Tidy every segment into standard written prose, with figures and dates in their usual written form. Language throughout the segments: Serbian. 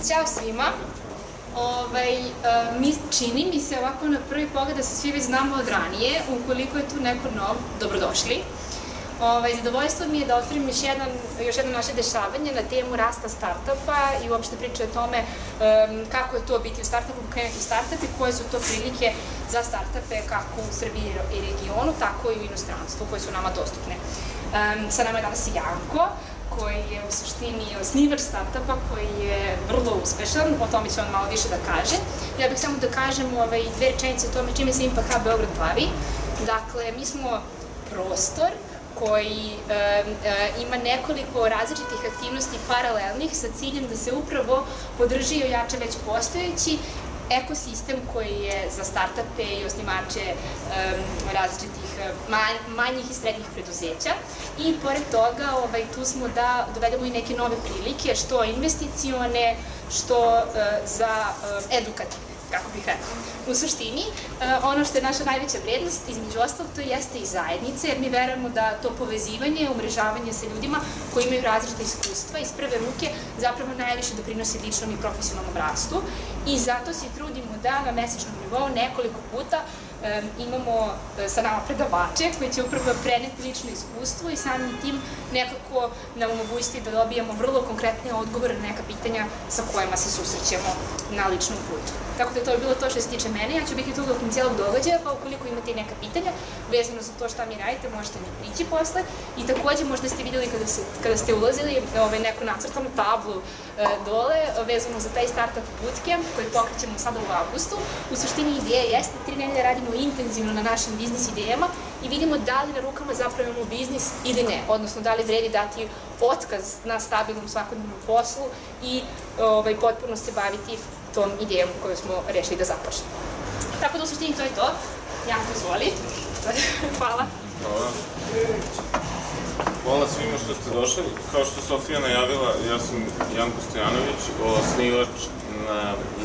Ćao svima. Čini mi se ovako na prvi pogled da se svi već znamo od ranije. Ukoliko je tu neko nov, dobrodošli. Zadovoljstvo mi je da otvorim još jedno naše dešavanje na temu rasta startupa i uopšte priče o tome kako je to biti u startupu, krenuti u startup i koje su to prilike za startupe kako u Srbiji i regionu, tako i u inostranstvu koje su nama dostupne. Sa nama je danas Janko, koji je u suštini osnivač startupa, koji je vrlo uspešan, o tome će on malo više da kaže. Ja bih samo da kažem dve rečenice o tome čime se Impact Hub Beograd bavi. Dakle, mi smo prostor koji ima nekoliko različitih aktivnosti paralelnih sa ciljem da se upravo podrži i ojača već postojeći ekosistem koji je za startupe i osnivače različitih manjih i srednjih preduzeća. I pored toga tu smo da dovedemo i neke nove prilike, što investicione, što za edukativne, kako bih rekla. U suštini, ono što je naša najveća vrednost, između ostalog, to jeste i zajednica, jer mi verujemo da to povezivanje, umrežavanje sa ljudima koji imaju različite iskustva iz prve ruke zapravo najviše doprinosi ličnom i profesionalnom rastu i zato se trudimo da na mesečnom nivou nekoliko puta imamo sa nama predavače koji će upravo preneti lično iskustvo i samim tim nekako nam omogućiti da dobijemo vrlo konkretne odgovore na neka pitanja sa kojima se susrećemo na ličnom putu. Tako da to je bilo to što se tiče mene, ja ću biti tu tokom cijelog događaja, pa ukoliko imate neka pitanja vezano za to šta mi radite, možete mi prići posle i takođe možda ste vidjeli kada ste ulazili neku nacrtanu tablu dole vezano za taj startup bootcamp koji pokrećemo sada u avgustu. U suštini ideja jeste 3 nedelje radimo intenzivno na našim biznis idejama i vidimo da li na rukama zapravo imamo biznis ili ne, odnosno da li vredi dati otkaz na stabilnom svakodnevnom poslu i potpuno se baviti tom idejom koju smo rešili da započnemo. Tako da u suštini to je to. Janko, izvoli. Hvala. Hvala. Hvala svima što ste došli. Kao što Sofija najavila, ja sam Janko Stojanović, osnivač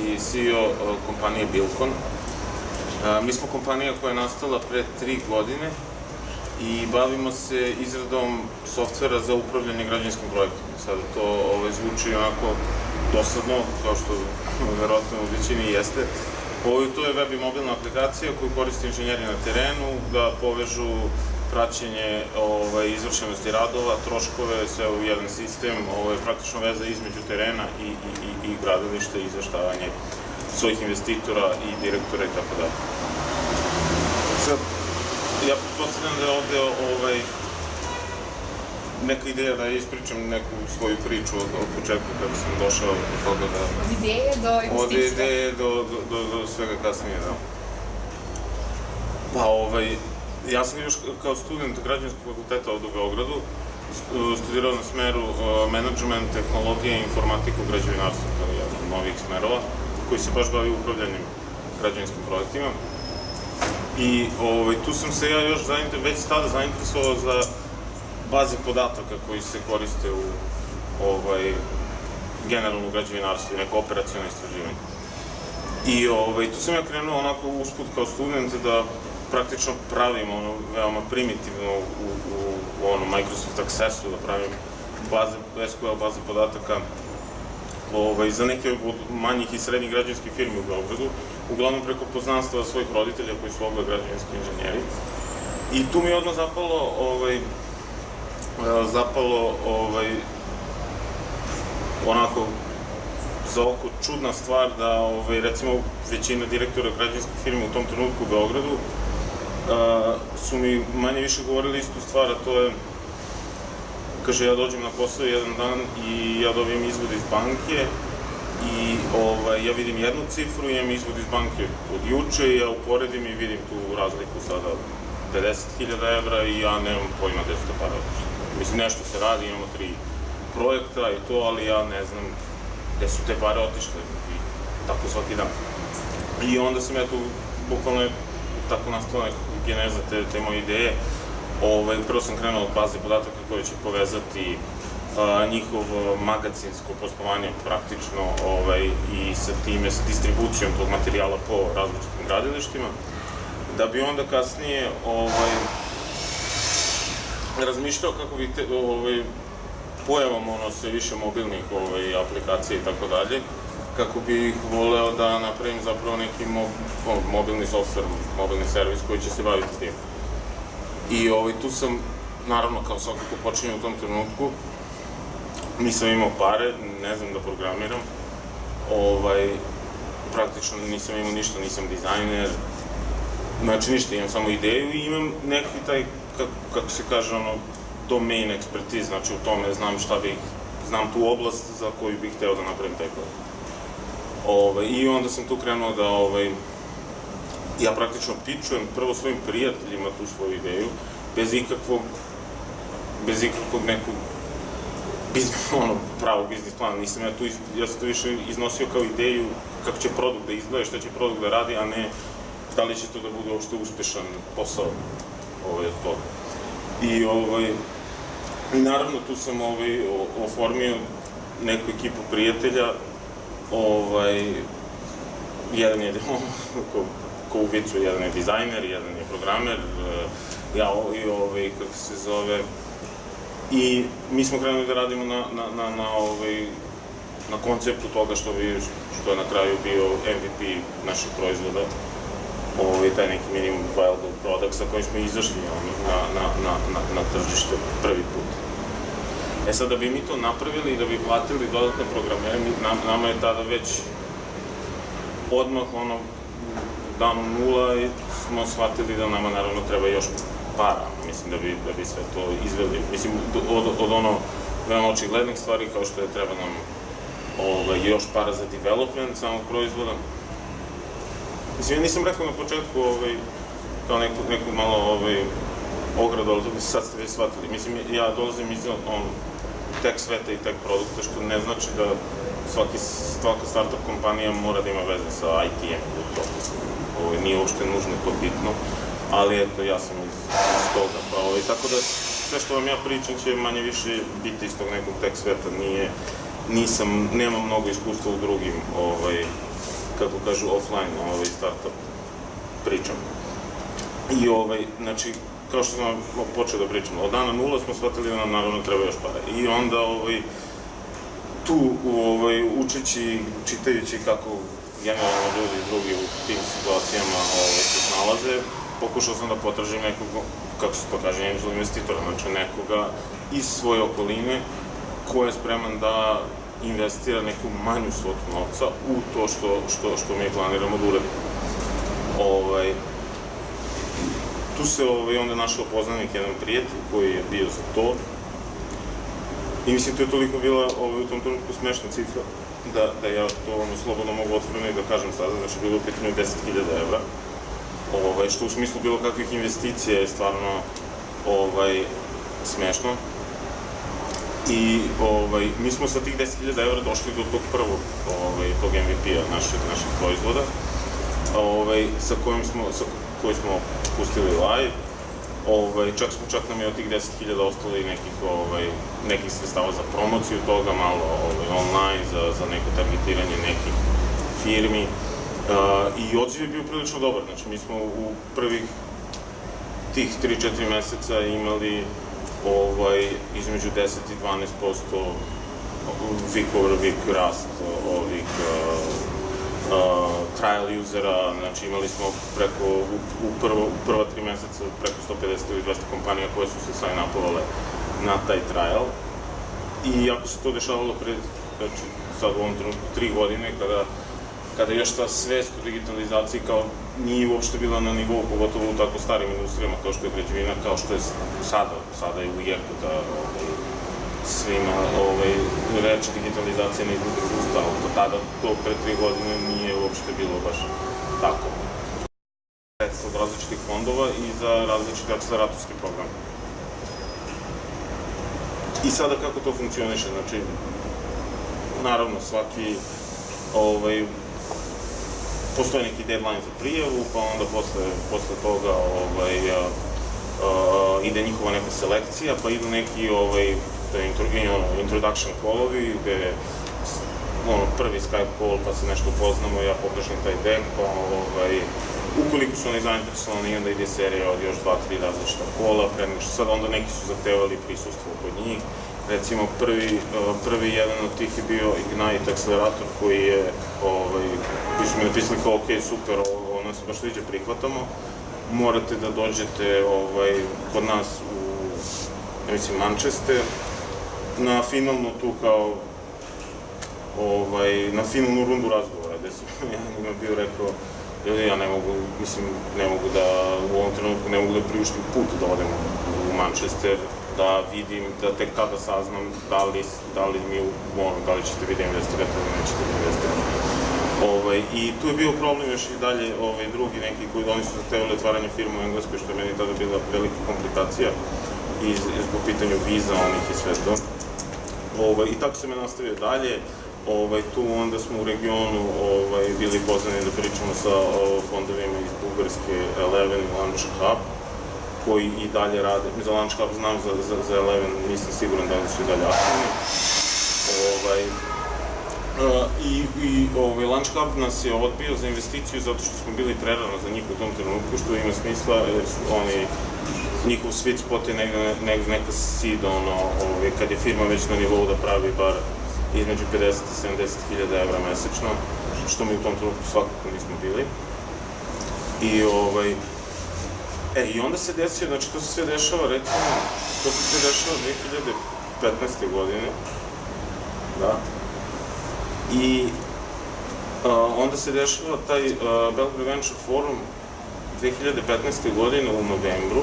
i CEO kompanije Bilkon. Mi smo kompanija koja je nastala pre 3 godine i bavimo se izradom softvera za upravljanje građevinskim projektima. Sada to zvuči onako dosadno, kao što verovatno u većini jeste. To je web i mobilna aplikacija koju koriste inženjeri na terenu da povežu praćenje izvršenosti radova, troškove, sve u jedan sistem, praktično veza između terena i gradilišta i izveštavanje svojih investitora i direktora i tako dalje. Sad, ja pretpostavljam da je ovde neka ideja da ispričam neku svoju priču od početka kada sam došao do toga da... Od ideje do investicije. Od ideje do svega kasnije, da. Pa, ja sam još kao student Građevinskog fakulteta ovde u Beogradu studirao na smeru menadžment, tehnologije i informatika u građevinarstvu, to je jedan od novih smerova, koji se baš bavi upravljanjem građevinskim projektima. I tu sam se ja još već tada zainteresovao za baze podataka koji se koriste u generalno u građevinarstvu, neko operaciono istraživanje. I tu sam ja krenuo onako usput kao student da praktično pravim veoma primitivno u Microsoft Accessu, da pravim SQL baze podataka za neke od manjih i srednjih građevinskih firmi u Beogradu, uglavnom preko poznanstva svojih roditelja koji su oboje građevinski inženjeri. I tu mi je odmah zapalo onako za oko čudna stvar da recimo većina direktora građevinskih firmi u tom trenutku u Beogradu su mi manje više govorili istu stvar, a to je, kaže, ja dođem na posao jedan dan i ja dobijem izvod iz banke i ja vidim jednu cifru, imam izvod iz banke od juče i ja uporedim i vidim tu razliku sada 50.000 evra i ja nemam pojma gde su te pare otišle. Mislim, nešto se radi, imamo 3 projekta i to, ali ja ne znam gde su te pare otišle i tako svaki dan. I onda sam ja tu, bukvalno je tako nastala neka geneza te moje ideje. Prvo sam krenuo od baze podataka koje će povezati njihovo magacinsko poslovanje praktično i sa time, sa distribucijom tog materijala po različitim gradilištima, da bi onda kasnije razmišljao kako bi pojavom sve više mobilnih aplikacija i tako dalje, kako bih voleo da napravim zapravo neki mobilni software, mobilni servis koji će se baviti tim. I tu sam, naravno, kao svako ko počinje u tom trenutku, nisam imao pare, ne znam da programiram, praktično nisam imao ništa, nisam dizajner, znači ništa, imam samo ideju i imam neki taj, kako se kaže, domain expertise, znači u tome znam tu oblast za koju bih hteo da napravim taj projekt. I onda sam tu krenuo da, ja praktično pitchujem prvo svojim prijateljima tu svoju ideju, bez ikakvog nekog pravog biznis plana, nisam ja sam to više iznosio kao ideju kako će produkt da izgleda, šta će produkt da radi, a ne da li će to da bude uopšte uspešan posao od toga. I naravno tu sam oformio neku ekipu prijatelja, jedan je ko u vicu, jedan je dizajner, jedan je programer, ja i kako se zove, i mi smo krenuli da radimo na konceptu toga što je na kraju bio MVP našeg proizvoda, taj neki minimum viable product sa kojim smo izašli na tržište prvi put. Sad, da bi mi to napravili i da bi platili dodatne programere, nama je tada već odmah, danu nula, smo shvatili da nama naravno treba još para, mislim, da bi sve to izveli. Mislim, od veoma očiglednih stvari, kao što je treba nam još para za development samog proizvoda. Mislim, ja nisam rekao na početku kao neku malo ogradu, ali sad ste već shvatili. Mislim, ja dolazim iz tech sveta i tech produkta, što ne znači da svaka startup kompanija mora da ima veze sa IT-em ili to. Nije uopšte nužno to bitno, ali eto, ja sam iz toga. Tako da sve što vam ja pričam će manje više biti iz tog nekog tech sveta. Nemam mnogo iskustva u drugim, kako kažu, offline startup pričam. I znači, kao što sam počeo da pričam, od dana nula smo shvatili da nam naravno treba još para. I onda tu učeći, čitajući kako generalno ljudi drugi u tim situacijama se snalaze, pokušao sam da potražim nekog, kako se to kaže, angel investitora, znači nekoga iz svoje okoline ko je spreman da investira neku manju svotu novca u to što mi planiramo da uradimo. Tu se onda našao poznanik, jedan prijatelj koji je bio za to. I mislim, to je toliko bila u tom trenutku smešna cifra da ja to slobodno mogu otvoreno i da kažem sada, znači bilo u pitanju 10.000 evra, što u smislu bilo kakvih investicija je stvarno smešno. I mi smo sa tih 10.000 evra došli do tog prvog, tog MVP-a našeg proizvoda, koji smo pustili live. Čak nam je od tih 10.000 ostalo i nekih sredstava za promociju toga, malo online, za neko targetiranje nekih firmi. I odziv je bio prilično dobar, znači mi smo u prvih tih 3-4 meseca imali između 10 i 12% week over week rast ovih trial usera, znači imali smo u prva 3 meseca preko 150 ili 200 kompanija koje su se sign-upovale na taj trial. I ako se to dešavalo pred, znači sad u ovom trenutku 3 godine, kada još ta svest o digitalizaciji kao nije uopšte bila na nivou, pogotovo u tako starim industrijama kao što je građevina, kao što je sada je u jeku da svima reč digitalizacija ne izgleda iz usta, ali tada, to pre 3 godine nije uopšte bilo baš tako. Sredstva od različitih fondova i za različite akceleratorske programe. I sada kako to funkcioniše, znači, naravno svaki, postoji neki deadline za prijavu, pa onda posle toga ide njihova neka selekcija, pa idu neki introduction call-ovi, gde je prvi Skype call, pa se nešto upoznamo, ja pokažem taj deck, pa ukoliko su oni zainteresovani, onda ide serija od još 2-3 različita kola, sad onda neki su zahtevali prisustvo kod njih, Recimo, prvi jedan od tih je bio Ignite Accelerator koji su mi napisali kao ok, super, ovo nam se baš sviđa, prihvatamo. Morate da dođete kod nas u, Manchester, na finalnu tu kao, na finalnu rundu razgovora, gde sam ja njima bio rekao, ja ne mogu da, u ovom trenutku ne mogu da priuštim put da odem u Manchester, da vidim, da tek tada saznam da li ćete vi da investirate ili nećete da investirate. I tu je bio problem još i dalje drugi neki koji oni su zahtevali otvaranje firme u Engleskoj, što je meni tada bila velika komplikacija i zbog pitanju viza onih i sve to. I tako sam je nastavio dalje. Tu onda smo u regionu bili pozvani da pričamo sa fondovima iz Bugarske, Eleven i Launch Hub, koji i dalje rade. Za Launch Hub znam, za Eleven nisam siguran da li su i dalje aktivni. Launch Hub nas je odbio za investiciju zato što smo bili prerano za njih u tom trenutku, što ima smisla, jer njihov sweet spot je neka seed, kad je firma već na nivou da pravi bar između 50 i 70.000 evra mesečno, što mi u tom trenutku svakako nismo bili. I onda se desio, znači to se sve dešava, recimo, to se sve dešava 2015. godine, da, i onda se dešava taj Belgrade Venture Forum 2015. godine u novembru,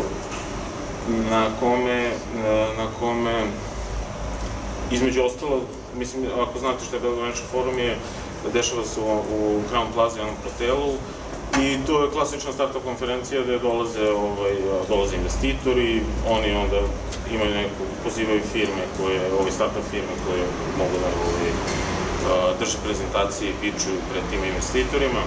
na kome, između ostalo, mislim, ako znate što je Belgrade Venture Forum, dešava se u Crown Plaza, jednom hotelu, i to je klasična startup konferencija gde dolaze investitori, oni onda pozivaju firme startup firme koje mogu da drže prezentacije i pičuju pred tim investitorima.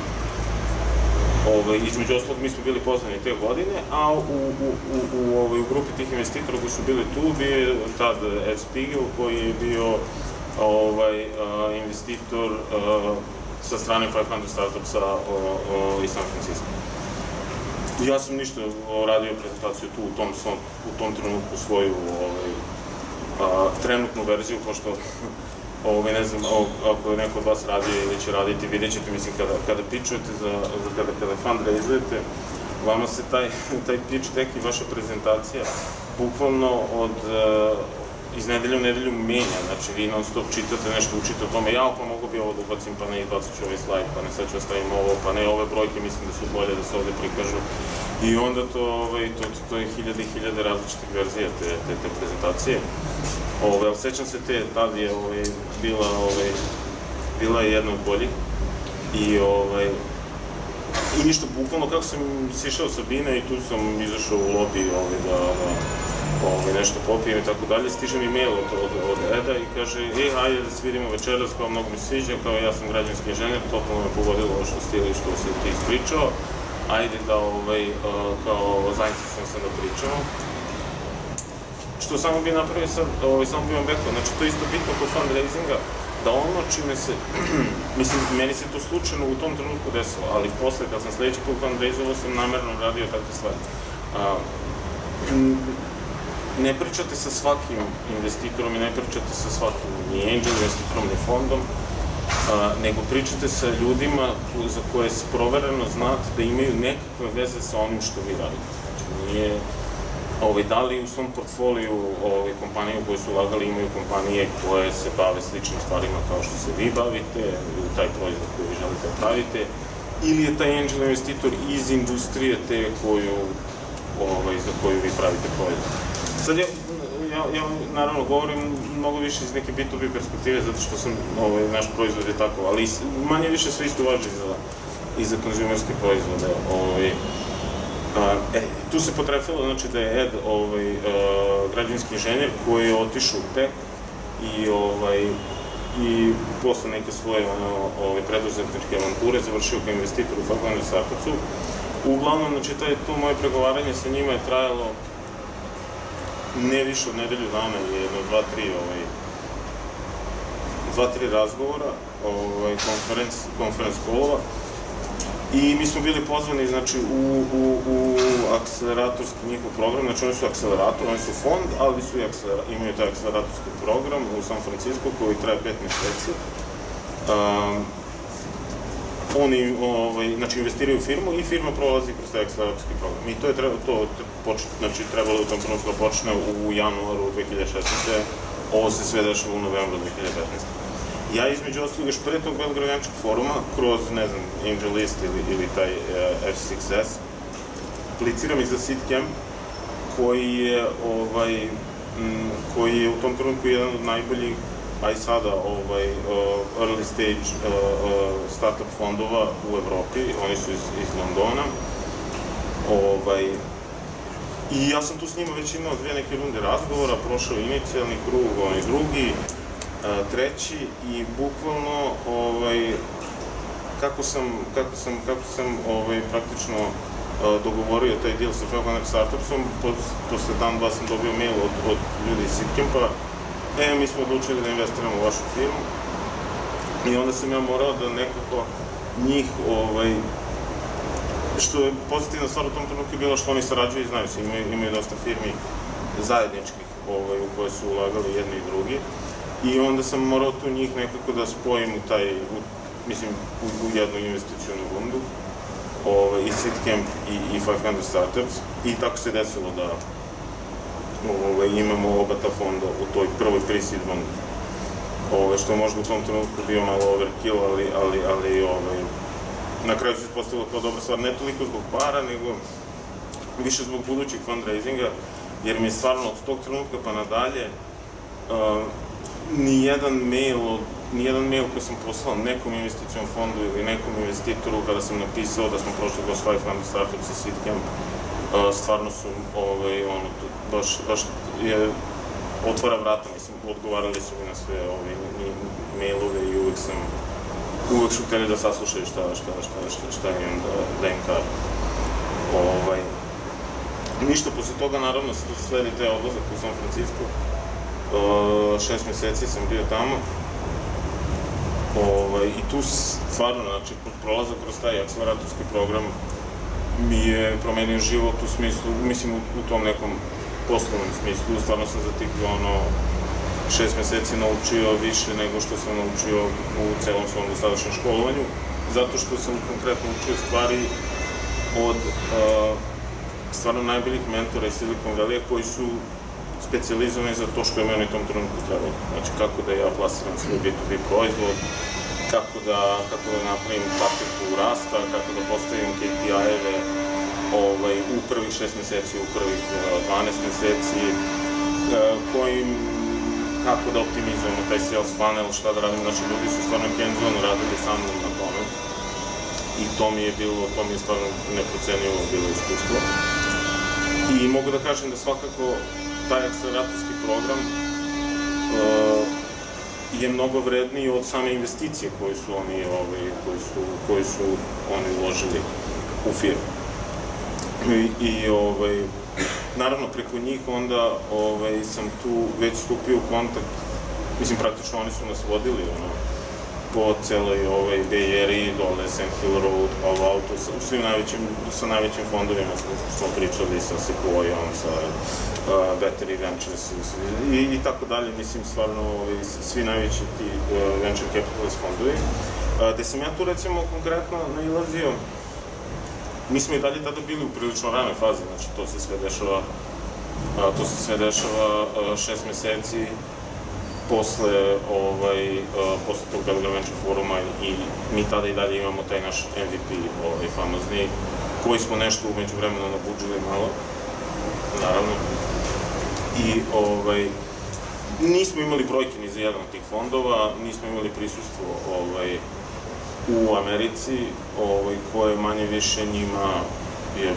Između ostalog, mi smo bili pozvani te godine, a u grupi tih investitora koji su bili tu bio je tad Ed Spiegel, koji je bio investitor sa strane 500 Startupsa iz San Francisco. Ja sam ništa radio prezentaciju tu u tom trenutku svoju trenutnu verziju, pošto ne znam, ako je neko od vas radio ili će raditi, vidjet ćete, mislim, kada pitchujete, kada fundraisujete, vama se taj pitch deck i vaša prezentacija bukvalno iz nedelje u nedelju menja, znači vi non stop čitate nešto, učite o tome, pa mogu bi ovo da ubacim, pa ne, izbacit ću ovaj slajd, pa ne, sad ću ostavim ovo, pa ne, ove brojke mislim da su bolje da se ovde prikažu. I onda to je hiljade i hiljade različitih verzija te prezentacije. Ali sećam se tad je bila je jedna od boljih i ništa, bukvalno kako sam sišao sa bine i tu sam izašao u lobi da nešto popijem i tako dalje, stiže mi mail od Eda i kaže, hajde da se vidimo večeras, kao mnogo mi sviđa, kao ja sam građanski inženjer, totalno me pogodilo što si ti ispričao, ajde da kao zainteresovan sam da pričamo. Što samo bi napravio sad, samo bi vam rekao, znači to je isto bitno kod fundraisinga, da ono čime se, mislim, meni se to slučajno u tom trenutku desilo, ali posle, kad sam sledeći put fundraisovao, sam namerno radio takve stvari. Ne pričate sa svakim investitorom i ne pričate sa svakim ni angel investitorom, ni fondom, nego pričate sa ljudima za koje se provereno znate da imaju nekakve veze sa onim što vi radite. Znači, nije, da li u svom portfoliju kompanije u koje su ulagali imaju kompanije koje se bave sličnim stvarima kao što se vi bavite, ili taj proizvod koji vi želite da pravite, ili je taj angel investitor iz industrije te za koju vi pravite proizvod. Sad ja naravno govorim mnogo više iz neke B2B perspektive, zato što sam, naš proizvod je tako, ali manje više sve isto važi i za konzumerske proizvode. Tu se potrefilo, znači, da je Ed građevinski inženjer koji je otišao u tech i posle neke svoje preduzetničke avanture završio kao investitor u 500 Startupsu. Uglavnom, znači, to moje pregovaranje sa njima je trajalo ne više od nedelju dana, jedno, dva, tri razgovora, konference callova, I mi smo bili pozvani, znači, u akceleratorski njihov program, znači oni su akcelerator, oni su fond, ali su i imaju taj akceleratorski program u San Francisco koji traje 5 meseci. Oni, znači, investiraju u firmu i firma prolazi kroz taj akceleratorski program. I to je trebalo u tom trenutku da počne u januaru 2016. Ovo se sve dešava u novembru 2015. Ja između ostalog još pre tog Belgrade Venture foruma, kroz, ne znam, AngelList ili taj F6S, apliciram i za SeedCamp, koji je u tom trenutku jedan od najboljih, a i sada early stage startup fondova u Evropi, oni su iz Londona. I ja sam tu s njima već imao 2 neke runde razgovora, prošao inicijalni krug, onaj drugi, treći i bukvalno kako sam praktično dogovorio taj deal sa 500 Startupsom, posle dan, dva sam dobio mail od ljudi iz SeedCampa, mi smo odlučili da investiramo u vašu firmu i onda sam ja morao da nekako njih, što je pozitivna stvar u tom trenutku bila što oni sarađuju i znaju se, imaju dosta firmi zajedničkih u koje su ulagali jedni i drugi i onda sam morao tu njih nekako da spojim u taj, mislim, u jednu investicijonu rundu, i SeedCamp i 500 Startups i tako se desilo da imamo oba ta fonda u toj prvoj pre-seed rundi, što je možda u tom trenutku bio malo overkill, ali na kraju se ispostavilo kao dobra stvar, ne toliko zbog para, nego više zbog budućeg fundraisinga, jer mi je stvarno od tog trenutka pa nadalje nijedan mail koji sam poslao nekom investicijom fondu ili nekom investitoru kada sam napisao da smo prošli kroz 500 Startups i SeedCamp, stvarno su, baš je otvara vrata, mislim, odgovarali su mi na sve mailove i uvek su hteli da saslušaju šta imam da im kažem. Ništa, posle toga naravno sledi taj odlazak u San Francisco, 6 meseci sam bio tamo i tu stvarno, znači, prolazak kroz taj akceleratorski program mi je promenio život u smislu, mislim u tom nekom poslovnom smislu, stvarno sam za tih 6 meseci naučio više nego što sam naučio u celom svom dosadašnjem školovanju, zato što sam konkretno učio stvari od stvarno najboljih mentora iz Silicon Valley koji su specijalizovani za to što je meni u tom trenutku trebalo. Znači, kako da ja plasiram svoj B2B proizvod, kako da napravim taktiku rasta, kako da postavim KPI-eve u prvih 6 meseci, u prvih 12 meseci, kako da optimizujemo taj sales funnel, šta da radimo. Znači, ljudi su stvarno hands-on radili sa mnom na tome i to mi je stvarno neprocenjivo bilo iskustvo. I mogu da kažem da svakako taj akceleratorski program je mnogo vredniji od same investicije koju su oni uložili u firmu. Naravno, preko njih onda sam tu već stupio u kontakt, mislim, praktično oni su nas vodili po celoj Bay Area, dole Sand Hill Road, Palo Alto, sa najvećim fondovima smo pričali, sa Sequoia, sa Battery Ventures i tako dalje, mislim, stvarno svi najveći ti venture capitalist fondovi. Gde sam ja tu, recimo, konkretno nailazio, mi smo i dalje tada bili u prilično ranoj fazi, znači to se sve dešava 6 meseci posle tog Belgrade Venture foruma i mi tada i dalje imamo taj naš MVP famozni, koji smo nešto umeđu vremena nabuđili malo, naravno. I nismo imali brojke ni za jedan od tih fondova, nismo imali prisustvo u Americi, koje manje više njima je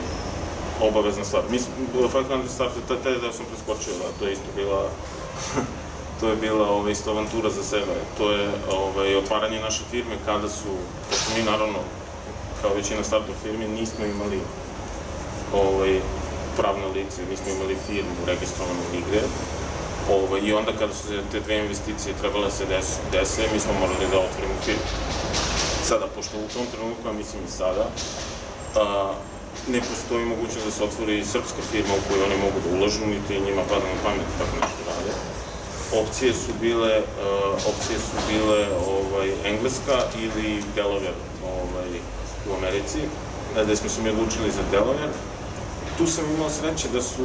obavezna stvar. 500 Startups, taj deo sam preskočio, da, to je isto bila to je bila isto avantura za sebe. To je otvaranje naše firme kada su, pošto mi naravno, kao većina startup firmi, nismo imali pravno lice, nismo imali firmu registrovanu nigde. I onda kada su te dve investicije trebale se dese, mi smo morali da otvorimo firmu. Sada, pošto u tom trenutku, a mislim i sada, ne postoji mogućnost da se otvori srpska firma u koju oni mogu da ulažu, niti njima pada na pamet tako nešto rade. Opcije su bile Engleska ili Delaware u Americi, gde smo se mi odlučili za Delaware. Tu sam imao sreće da su,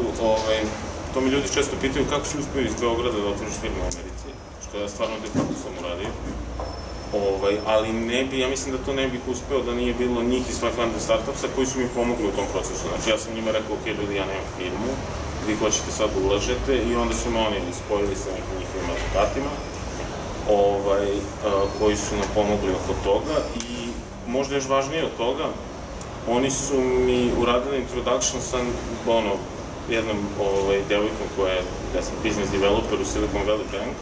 to mi ljudi često pitaju kako si uspio iz Beograda da otvoriš firmu u Americi, što ja stvarno de facto sam uradio. Ali ne bi, ja mislim da to ne bih uspeo da nije bilo njih iz 500 Startupsa koji su mi pomogli u tom procesu. Znači, ja sam njima rekao, ok, ljudi, ja nemam firmu, vi hoćete sad da ulažete, i onda su me oni spojili sa nekim njihovim advokatima, koji su nam pomogli oko toga, i možda još važnije od toga, oni su mi uradili introduction sa jednom devojkom koja je business developer u Silicon Valley Bank,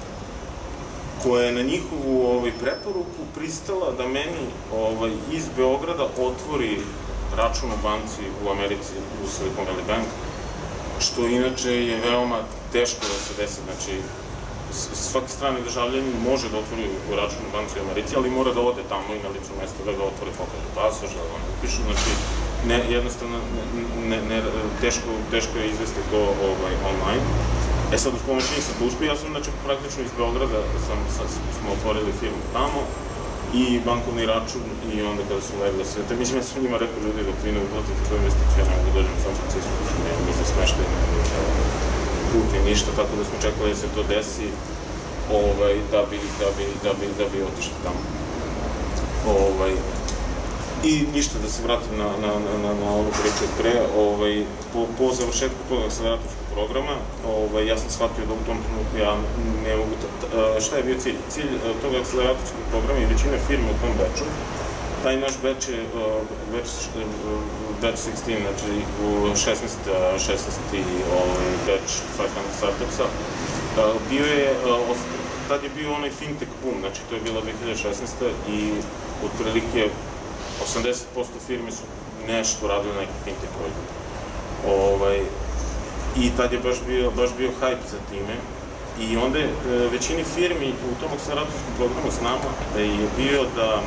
koja je na njihovu preporuku pristala da meni iz Beograda otvori račun u banci u Americi, u Silicon Valley Bank, što inače je veoma teško da se desi. Znači, svaki strani državljanin može da otvori račun u banci u Americi, ali mora da ode tamo i na licu mesta da ga otvori, pokaže pasoš, da ga upišu. Znači, jednostavno, teško je izvesti to online. Sad, uz pomoć njih sam to uspio, ja sam praktično iz Beograda smo otvorili firmu tamo i bankovni račun, i onda kada su legli sve te, mislim, ja sam njima rekao, ljudi, dok vi ne uplatite tu investiciju, ja ne mogu dođem u San Francisco, nema ni za smeštaj, put ni ništa, tako da smo čekali da se to desi, da bi otišli tamo. I ništa, da se vratim na onu priču od pre, po završetku tog akceleratorskog programa, ja sam shvatio da u tom trenutku ja ne mogu, šta je bio cilj? Cilj tog akceleratorskog programa i većina firme u tom beču, taj naš beč je, batch 16, znači 16. batch 500 Startupsa, bio je, tad je bio onaj fintech boom, znači to je bila 2016. i otprilike 80% firmi su nešto radili na neki fintech proizvod. I tad je baš bio hype za time. I onda je većini firmi u tom akceleratorskom programu s nama je bio da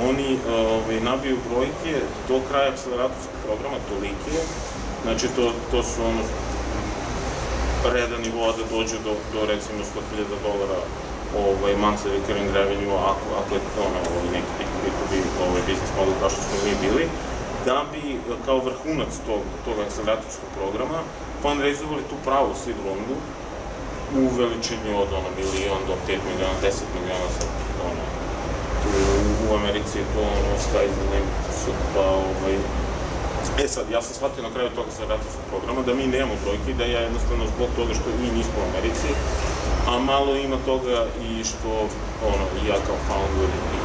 oni nabiju brojke do kraja akceleratorskog programa, tolike. Znači, to su reda nivoa da dođu do recimo $100,000 monthly recurring revenue, ako je to neki B2B business model kao što smo mi bili, da bi kao vrhunac tog akceleratorskog programa fundraisovali tu pravu seed rundu u veličini od milion do 5 miliona, 10 miliona, sad tu u Americi je to sky's the limit, pa sad, ja sam shvatio na kraju tog akceleratorskog programa da mi nemamo brojke i da ja jednostavno zbog toga što mi nismo u Americi, a malo ima toga i što i ja kao founder i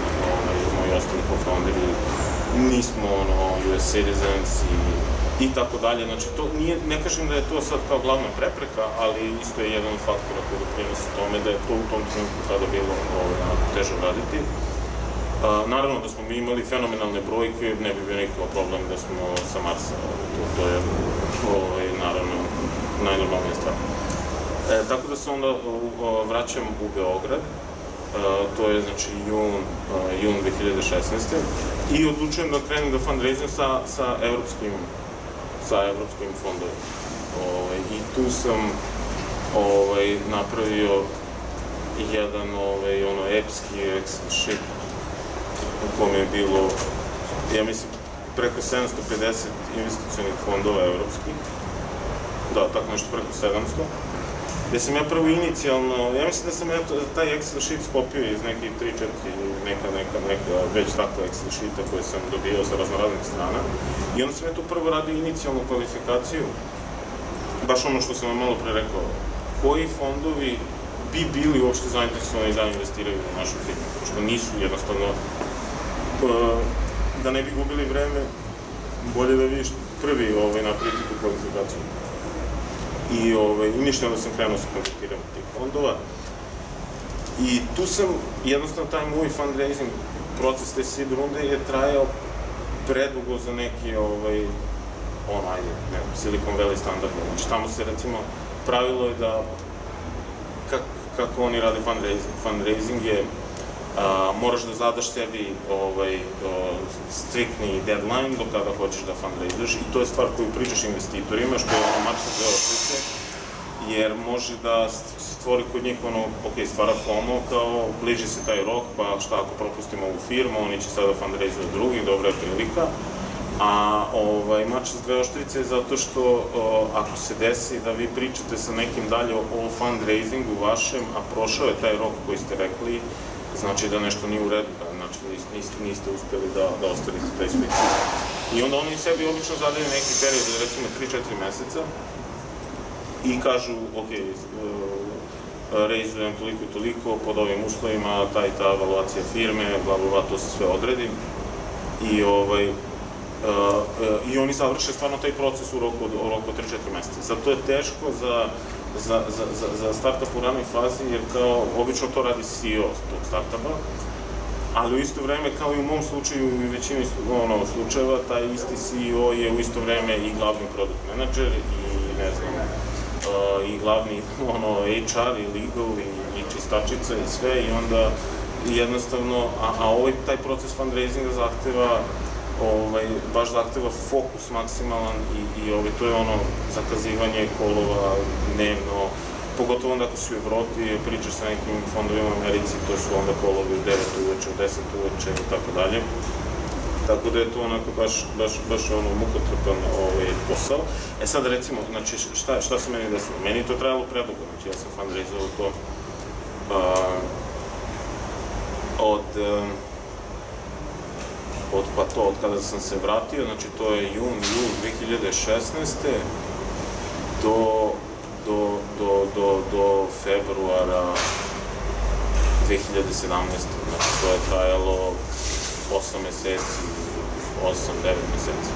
moji ostali co-founderi nismo US citizens i tako dalje. Znači, to nije, ne kažem da je to sad kao glavna prepreka, ali isto je jedan od faktora koji doprinosi tome da je to u tom trenutku tada bilo teže raditi. Naravno da smo mi imali fenomenalne brojke, ne bi bio nikakav problem da smo sa Marsa, to je naravno najnormalnija stvar. Tako da se onda vraćam u Beograd, to je znači jun 2016. I odlučujem da krenem da fundraising sa evropskim fondovima. I tu sam napravio jedan epski Excel sheet u kome je bilo, ja mislim, preko 750 investicionih fondova evropskih, da, tako nešto preko 700, gde sam ja prvo inicijalno, ja mislim da sam ja taj Excel sheet skopio iz nekih 3-4 neka već takva Excel sheeta koje sam dobijao sa raznoraznih strana, i onda sam ja tu prvo radio inicijalnu kvalifikaciju, baš ono što sam vam malo pre rekao, koji fondovi bi bili uopšte zainteresovani da investiraju u našu firmu, što nisu jednostavno, da ne bi gubili vreme, bolje da vidiš prvi napraviti tu kvalifikaciju. I ništa, onda sam krenuo sa kontaktiranjem tih fondova. I tu sam, jednostavno, taj moj fundraising proces, te seed runde je trajao predugo za neki, Silicon Valley standardno. Znači, tamo se, recimo, pravilo je da, kako oni rade fundraising je, moraš da zadaš sebi striktni deadline do kada hoćeš da fundraizuješ i to je stvar koju pričaš investitorima, što je mač sa dve oštrice, jer može da stvori kod njih stvara FOMO, kao bliži se taj rok, pa šta ako propustimo ovu firmu, oni će sada fundraizuju drugih, dobra je prilika. A mač sa dve oštrice je zato što ako se desi da vi pričate sa nekim dalje o fundraisingu vašem, a prošao je taj rok koji ste rekli, znači da nešto nije u redu, znači niste uspeli da ostvarite taj svoj cilj. I onda oni sebi obično zadaju neki period, recimo 3-4 meseca, i kažu, ok, reizujem toliko i toliko, pod ovim uslovima, ta i ta evaluacija firme, bla bla bla, to se sve odredi. I oni završe stvarno taj proces u roku od 3-4 meseca. Sad to je teško za startup u ranoj fazi, jer kao obično to radi CEO tog startupa, ali u isto vreme, kao i u mom slučaju i u većini slučajeva, taj isti CEO je u isto vreme i glavni product manager i ne znam, i glavni HR i legal i čistačica i sve, i onda jednostavno, taj proces fundraisinga zahteva baš zahteva fokus maksimalan i to je zakazivanje kolova dnevno, pogotovo onda ako si u Evropi, pričaš sa nekim fondovima u Americi, to su onda kolovi u 9 uveče, u 10 uveče i tako dalje. Tako da je to onako baš mukotrpan posao. E sad recimo, znači šta se meni desilo? Meni je to trajalo predugo, znači ja sam fundraizovao to od kada sam se vratio, znači to je jul 2016. do februara 2017. Znači to je trajalo 8 meseci, 8-9 meseci.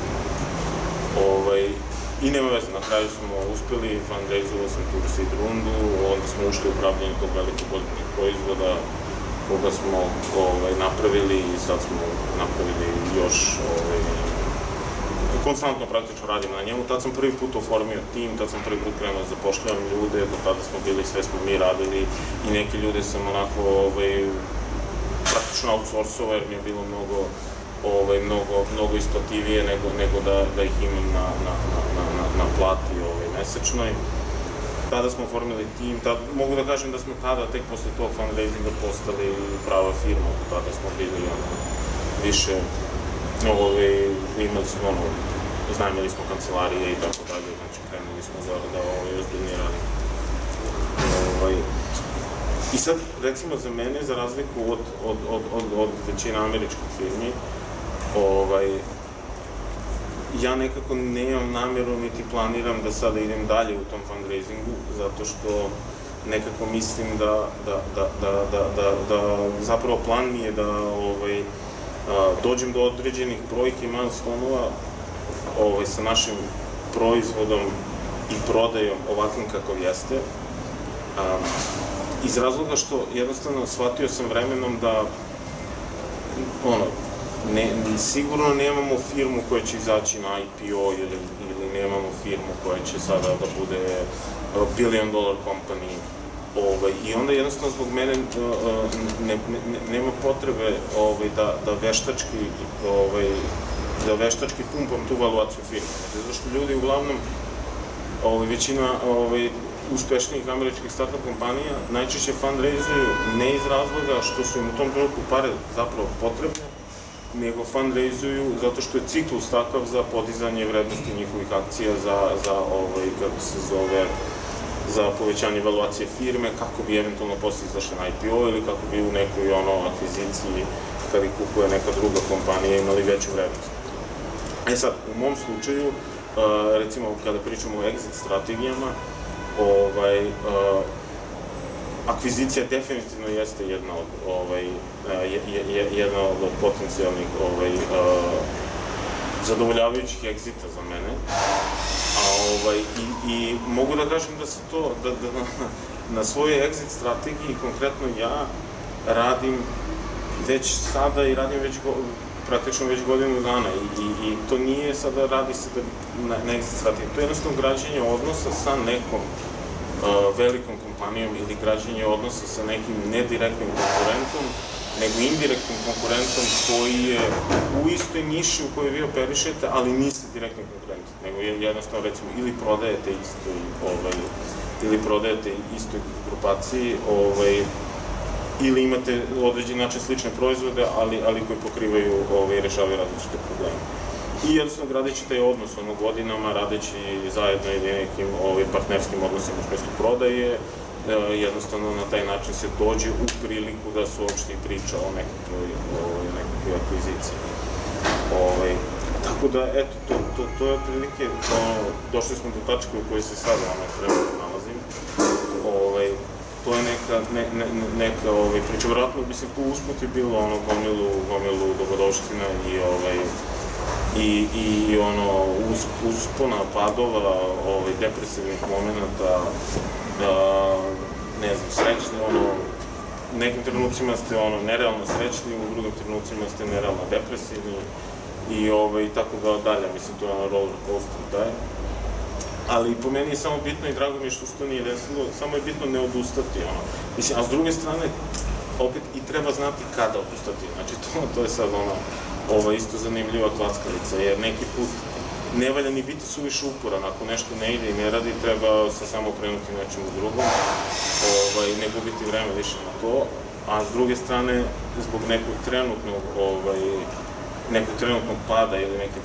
I nema veze, na kraju smo uspeli, fundraizovao sam tu seed rundu, onda smo ušli u upravljanje tog velikog proizvoda koga smo napravili i sad smo napravili još, konstantno praktično radimo na njemu. Tad sam prvi put oformio tim, tad sam prvi put krenuo da zapošljavam ljude, do tada smo bili, sve smo mi radili i neke ljude sam onako praktično outsourcovao jer mi je bilo mnogo isplativije nego da ih imam na plati mesečnoj. Tada smo oformili tim, mogu da kažem da smo tada, tek posle tog fundraisinga, postali prava firma, tada smo bili više, imali smo, iznajmili smo kancelarije i tako dalje, znači krenuli smo da ozbiljnije radimo. I sad, recimo za mene, za razliku od većina američkih firmi, ja nekako nemam namjeru niti planiram da sada idem dalje u tom fundraisingu, zato što nekako mislim da zapravo plan mi je da dođem do određenih brojki i milestone-ova sa našim proizvodom i prodajom ovakvim kakav jeste, iz razloga što jednostavno shvatio sam vremenom da sigurno nemamo firmu koja će izaći na IPO ili nemamo firmu koja će sada da bude billion dollar company i onda jednostavno zbog mene nema potrebe da veštački pumpam tu valuaciju firme. Zato što ljudi uglavnom, većina uspešnijih američkih startup kompanija najčešće fundraizuju ne iz razloga što su im u tom trenutku pare zapravo potrebne, nego fundraizuju zato što je ciklus takav za podizanje vrednosti njihovih akcija, kako se zove, za povećanje evaluacije firme, kako bi eventualno posle izašli na IPO ili kako bi u nekoj akviziciji, kada ih kupuje neka druga kompanija, imali veću vrednost. E sad, u mom slučaju, recimo kada pričamo o exit strategijama, akvizicija definitivno jeste jedna od potencijalnih zadovoljavajućih egzita za mene. I mogu da kažem da se to, na svojoj exit strategiji, konkretno ja, radim već sada i radim praktično već godinu dana i to nije sada radi se na exit strategiji, to je jednostavno građenje odnosa sa nekom velikom kompanijom ili građenje odnosa sa nekim nedirektnim konkurentom nego indirektnim konkurentom koji je u istoj niši u kojoj vi operišete, ali niste direktni konkurent, nego jednostavno, recimo, ili prodajete istoj grupaciji, ili imate određen način slične proizvode, ali koji pokrivaju i rešavaju različite probleme. I jednostavno gradeći taj odnos godinama, radeći zajedno ili nekim partnerskim odnosima u smislu prodaje, jednostavno na taj način se dođe u priliku da se uopšte i priča o nekakvoj akviziciji. Tako da, eto, to je otprilike, došli smo do tačke u kojoj se sada trenutno nalazim. To je neka priča, vjerojatno bi se tu usput je bilo gomilu dobrodoština i uspona, padova, depresivnih momenta, ne znam, srećni, u nekim trenucima ste nerealno srećni, u drugim trenucima ste nerealno depresivni i tako dalje, mislim, to je roller coaster daje. Ali po meni je samo bitno i drago mi je što se to nije desilo, samo je bitno ne odustati, mislim, a s druge strane, opet i treba znati kada odustati, znači to je sad isto zanimljiva klackalica, jer neki put ne valja ni biti suviše uporan, ako nešto ne ide i ne radi, treba se samo okrenuti nečemu drugom, ne gubiti vreme više na to, a s druge strane, zbog nekog trenutnog pada ili nekog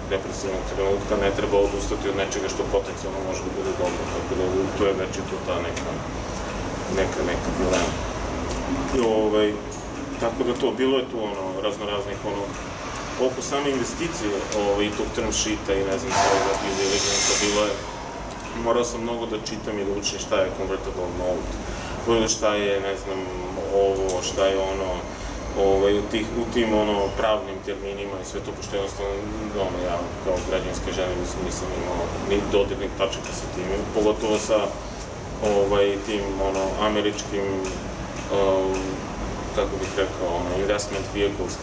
depresivnog trenutka ne treba odustati od nečega što potencijalno može da bude dobro, tako da to je već i to ta neka dilema. Tako da to, bilo je tu raznoraznih oko same investicije i tog term sheeta i ne znam svega due diligence-a, bilo je, morao sam mnogo da čitam i da učim šta je convertible note, šta je, ne znam, šta je u tim pravnim terminima i sve to, pošto jednostavno, ja kao građanska žena nisam imao ni dodirnih tačaka sa tim, pogotovo sa tim američkim, kako bih rekao, investment vehicles,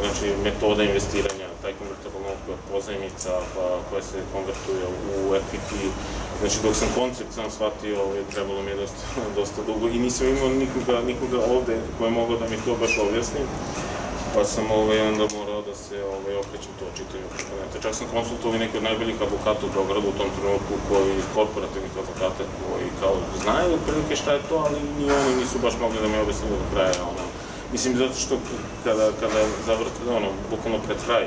znači metoda investiranja, taj convertible note koja je pozajmica, koja se konvertuje u equity. Znači, dok sam koncept sam shvatio, trebalo mi je dosta dugo i nisam imao nikoga ovde koji je mogao da mi to baš objasni, pa sam onda morao da se okrećem to čitanju komponente. Čak sam konsultovao neki od najboljih advokata u Beogradu u tom trenutku, korporativnih advokata koji kao znaju otprilike šta je to, ali ni oni nisu baš mogli da mi objasnili do kraja. Mislim, zato što kada bukvalno pred kraj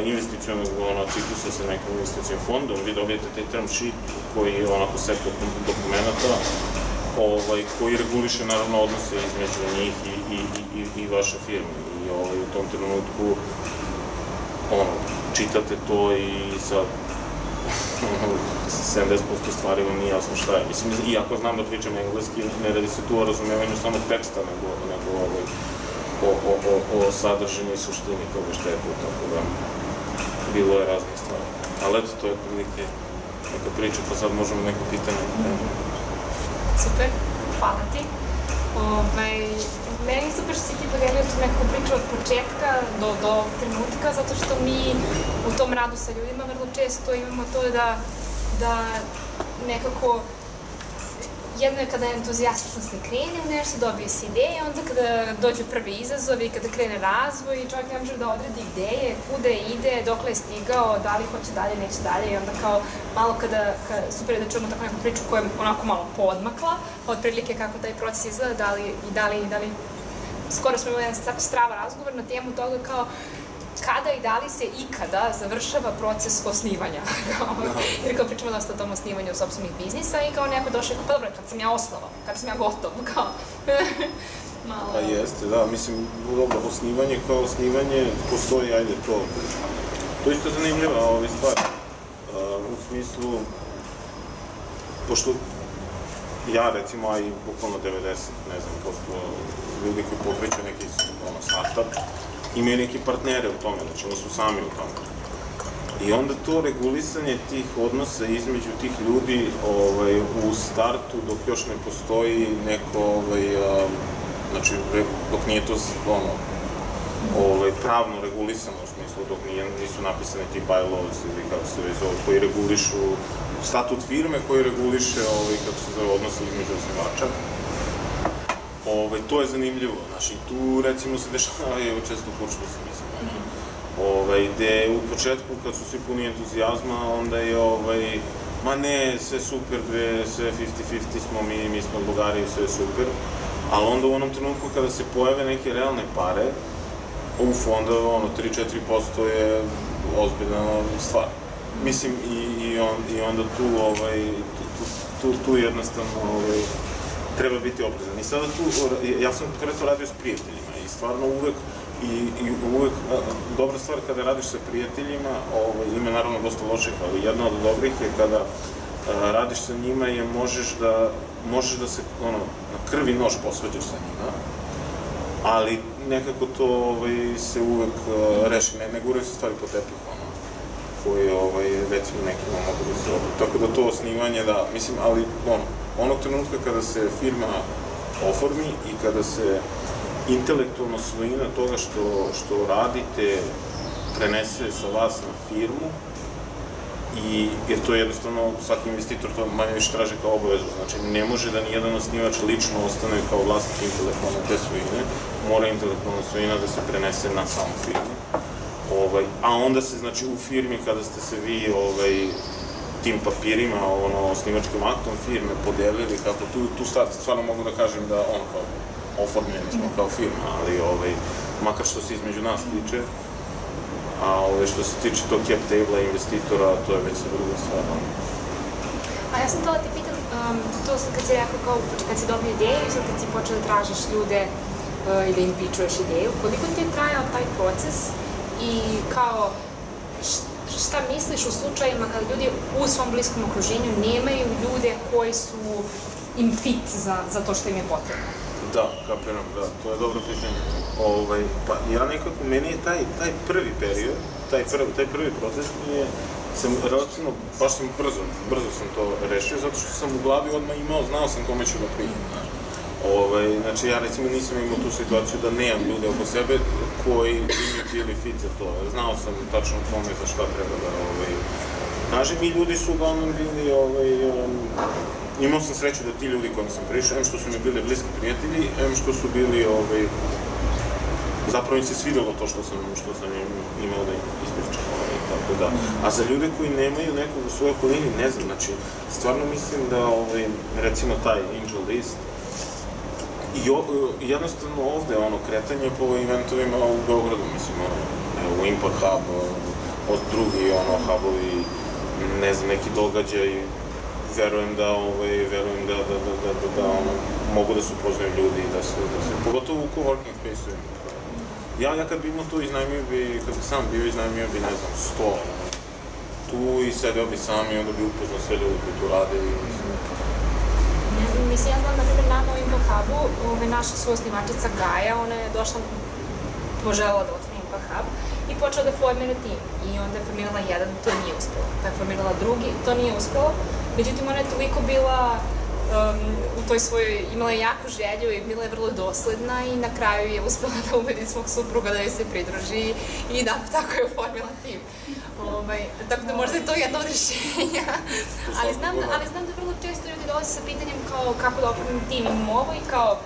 investicionog ciklusa sa nekim investicijom fondom, vi dobijete taj term sheet koji je onako set dokumenta koji reguliše naravno odnose između njih i vaše firme. I u tom trenutku čitate to i sa 70% stvari vam nije jasno šta je. Mislim, iako znam da pričam engleski, ne radi se tu o razumevanju samog teksta, nego o sadržini i suštini toga što je to, tako da bilo je raznih stvari. Ali eto, to je otprilike neka priča, pa sad možemo neko pitanje. Super, hvala ti. Meni je super što si ti podelio tu neku priču od početka do trenutka, zato što mi u tom radu sa ljudima vrlo često imamo to da nekako jedno je kada entuzijastično se krene u nešto, dobije se ideje, onda kada dođu prvi izazovi, kada krene razvoj i čovjek ne može da odredi gde je, kude ide, dokle je stigao, da li hoće dalje, neće dalje i onda kao malo super je da čujemo tako neku priču koja je onako malo poodmakla, otprilike kako taj proces izgleda, da li skoro smo imali jedan strava razgovor na temu toga kao kada i da li se ikada završava proces osnivanja. Jer kao pričamo dosta o tom osnivanju sopstvenih biznisa i kao neko došao i kao, pa dobro, kad sam ja osnovao, kad sam ja gotov, kao... Pa jeste, da, mislim, dobro, osnivanje kao osnivanje postoji, ajde, to isto zanimljiva stvar. U smislu, pošto ja, recimo, a i bukvalno 90, ne znam, posto ljudi koji pokreću neki startup, imaju neki partnere u tome, znači oni su sami u tome. I onda to regulisanje tih odnosa između tih ljudi u startu, dok još ne postoji neko, znači dok nije to pravno regulisano, u smislu dok nisu napisane ti bylaws ili kako se već zove, koji regulišu statut firme, koji reguliše kako se zove odnose između osnivača. to je zanimljivo, znaš, i tu recimo se dešavaju često kuršlusi, mislim, gde u početku, kad su svi puni entuzijazma, onda je, ma ne, sve super, bre, sve 50-50 smo mi smo Bugari, sve je super, ali onda u onom trenutku kada se pojave neke realne pare, onda 3-4% je ozbiljna stvar. Mislim, i onda tu jednostavno treba biti oprezan. I sada tu, ja sam konkretno radio s prijateljima i stvarno uvek, dobra stvar kada radiš sa prijateljima, ima naravno dosta loših, ali jedna od dobrih je kada radiš sa njima je možeš da se, na krvi nož posvađaš sa njima, ali nekako to se uvek reši, ne guraju se stvari po tepihu, koji recimo nekima mogu da se obrati. Tako da to osnivanje, da, mislim, ali onog trenutka kada se firma oformi i kada se intelektualna svojina toga što radite prenese sa vas na firmu, jer to je jednostavno, svaki investitor to manje više traži kao obavezu, znači ne može da nijedan osnivač lično ostane kao vlasnik intelektualne te svojine, mora intelektualna svojina da se prenese na samu firmu. A onda se, znači, u firmi, kada ste se vi tim papirima, osnivačkim aktom firme podelili, kako tu stvarno mogu da kažem da kao oformljeni smo kao firma, ali makar što se između nas tiče, a što se tiče tog cap table-a investitora, to je već sve druga stvar. A ja sam htjela ti pitam, to sad kad si rekao kao, kad si dobio ideju i sad kad si počeo da tražiš ljude i da im pičuješ ideju, koliko ti je trajao taj proces i kao, šta misliš u slučajima kada ljudi u svom bliskom okruženju nemaju ljude koji su im fit za to što im je potrebno? Da, kapiram, da, to je dobro pitanje. Pa ja nekako, meni je taj prvi period, taj prvi proces sam relativno, baš sam brzo sam to rešio, zato što sam u glavi odmah znao sam kome ću da primim, znaš. Znači, ja recimo nisam imao tu situaciju da nemam ljude oko sebe koji imaju bili fit za to. Znao sam tačno kome za šta treba da kažem i ljudi su uglavnom bili, imao sam sreću da ti ljudi kojim sam prišao, što su mi bili bliski prijatelji, što su bili, zapravo im se svidelo to što sam im imao da im ispričam, tako da. A za ljude koji nemaju nekog u svojoj okolini, ne znam, znači, stvarno mislim da, recimo taj Angel List, i jednostavno ovde, kretanje po eventovima u Beogradu, mislim, u Impact Hub, od drugi, hubovi, ne znam, neki događaj, verujem da mogu da se upoznaju ljudi i da se, pogotovo u coworking space-u. Ja kad bi imao to iznajmio bi, kad bi sam bio iznajmio bi, ne znam, 100, tu i sedeo bi sam i onda bi upoznao sve ljudi koji tu rade i mislim. Mislim, ja znam, na primjer, nama u Impact Hubu, naša suosnivačica Gaja, ona je došla, poželjela da otvori Impact Hub i počela da formira tim. I onda je formirala jedan, to nije uspelo. Pa je formirala drugi, to nije uspelo. Međutim, ona je toliko bila u toj svojoj, imala je jaku želju i bila je vrlo dosledna i na kraju je uspela da ubedi svog supruga da joj se pridruži i da, tako je oformila tim. Tako da možda je to jedno od rješenja. Ali znam da vrlo često ljudi dolaze sa pitanjem kao kako da oformim tim. Imam ovo i kao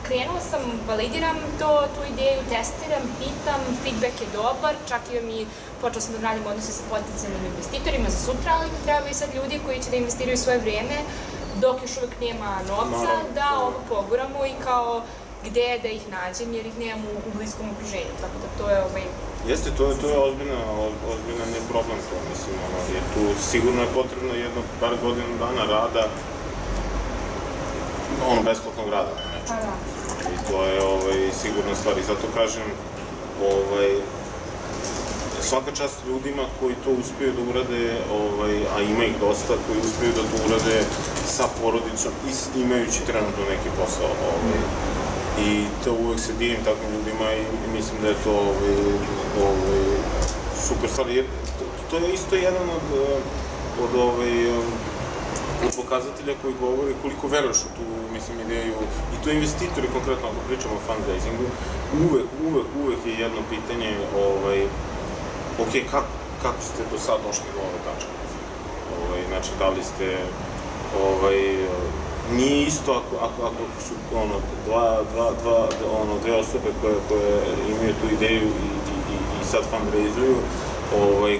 krenula sam, validiram tu ideju, testiram, pitam, feedback je dobar, čak i počela sam da radim odnose sa potencijalnim investitorima za sutra, ali mi trebaju sad ljudi koji će da investiraju svoje vrijeme dok još uvek nema novca, da ovo poguramo i kao gde da ih nađem, jer ih nemam u bliskom okruženju, tako da to je Jeste, to je ozbiljan je problem to, mislim, jer tu sigurno je potrebno jedno par godina dana rada, besplatnog rada na nečemu. I to je sigurna stvar i zato kažem, svaka čast ljudima koji to uspiju da urade, a ima ih dosta, koji uspiju da to urade sa porodicom i imajući trenutno neki posao. I to uvek se divim takvim ljudima i mislim da je to super stvar. Jer to je isto jedan od pokazatelja koji govori koliko veruješ u tu, mislim, ideju. I to investitori, konkretno ako pričamo o fundraisingu, uvek je jedno pitanje, ok, kako ste do sad došli do ove tačke? Znači, da li ste nije isto ako su dve osobe koje imaju tu ideju i sad fundraizuju,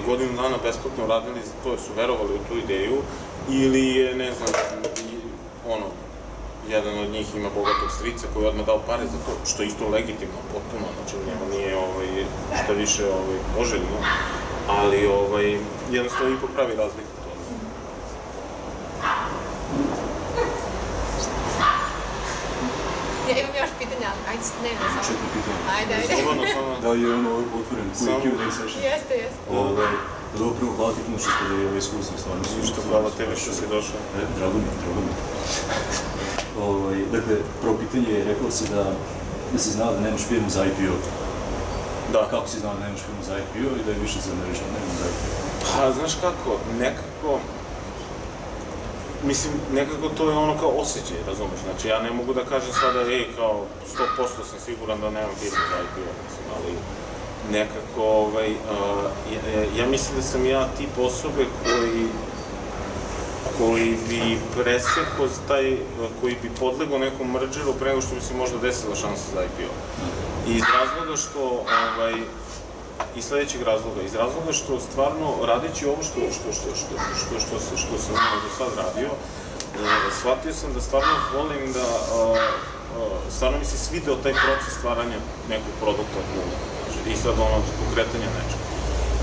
godinu dana besplatno radili za to jer su verovali u tu ideju, ili je, ne znam, jedan od njih ima bogatog strica koji je odmah dao pare za to, što je isto legitimno, potpuno, znači njema nije šta više poželjno, ali jednostavno ipak pravi razliku to. Ja imam još pitanja, ajde, ne samo. 4 pitanja. Ajde. Samo. Da li je otvoren Q&A session? Jeste. Dobro, prvo, hvala ti puno što ste da je iskusno, stvarno. Što hvala tebi što si došao. Drago mi. Dakle, prvo pitanje je, rekao si da si znao da nemaš firmu za IPO. Da. Kako si znao da nemaš firmu za IPO i da je više za Američan, nemam za IPO? Pa, znaš kako, nekako to je ono kao osjećaj, razumeš, znači ja ne mogu da kažem sada, kao 100% sam siguran da nemam firmu za IPO, mislim, ali nekako, ja mislim da sam ja tip osobe koji bi presekao koji bi podlegao nekom mergeru pre nego što bi se možda desila šansa za IPO. I iz razloga što, iz sledećeg razloga, iz razloga što stvarno radeći ovo što sam do sad radio, shvatio sam da stvarno volim da, stvarno mi se svideo taj proces stvaranja nekog produkta od nule, i sad pokretanja nečega.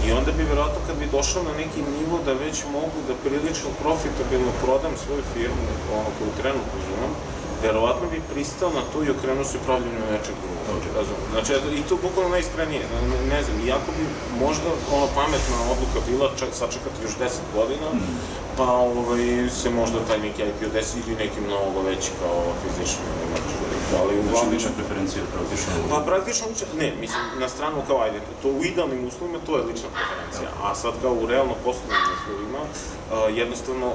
I onda bi verovatno kad bi došao na neki nivo da već mogu da prilično profitabilno prodam svoju firmu, koju trenutno imam, verovatno bi pristao na to i okrenuo se pravljenju nečeg drugog. Znači, i to bukvalno najiskrenije, ne znam, iako bi možda pametna odluka bila sačekati još 10 godina, pa se možda taj neki IPO desi ili neki mnogo veći kao acquisition ili merger. Znači, lična preferencija praktično? Pa praktično, ne, mislim, na stranu kao ajde, to u idealnim uslovima to je lična preferencija, a sad kao u realno poslovnim uslovima, jednostavno,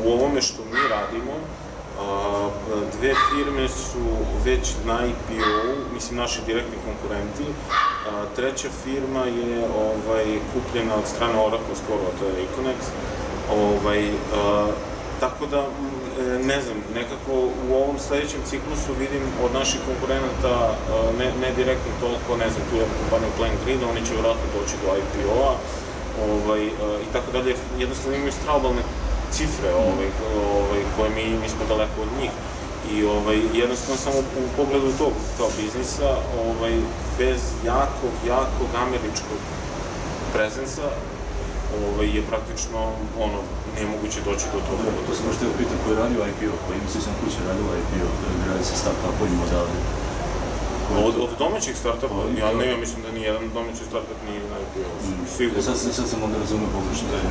u ovome što mi radimo, dve firme su već na IPO-u, mislim, naši direktni konkurenti. Treća firma je kupljena od strane Oracle skoro, to je Econex. Tako da, ne znam, nekako u ovom sledećem ciklusu vidim od naših konkurenta, ne direktno toliko, ne znam, tu je kompanija Plan Grid, oni će vjerojatno doći do IPO-a i tako dalje, jednostavno imaju straobalne cifre koje mi smo daleko od njih. I jednostavno samo u pogledu tog kao biznisa, bez jakog američkog prezensa, je praktično nemoguće doći do toga. To sam možete upitan koji je radio IPO, koji ima svi sam kuće radio IPO, radi se start-upovima odavde. Od domaćih startupa? Ja mislim da nijedan domaći startup nije na IPO. Sigurno. Sad sam onda razumio pogrešno da je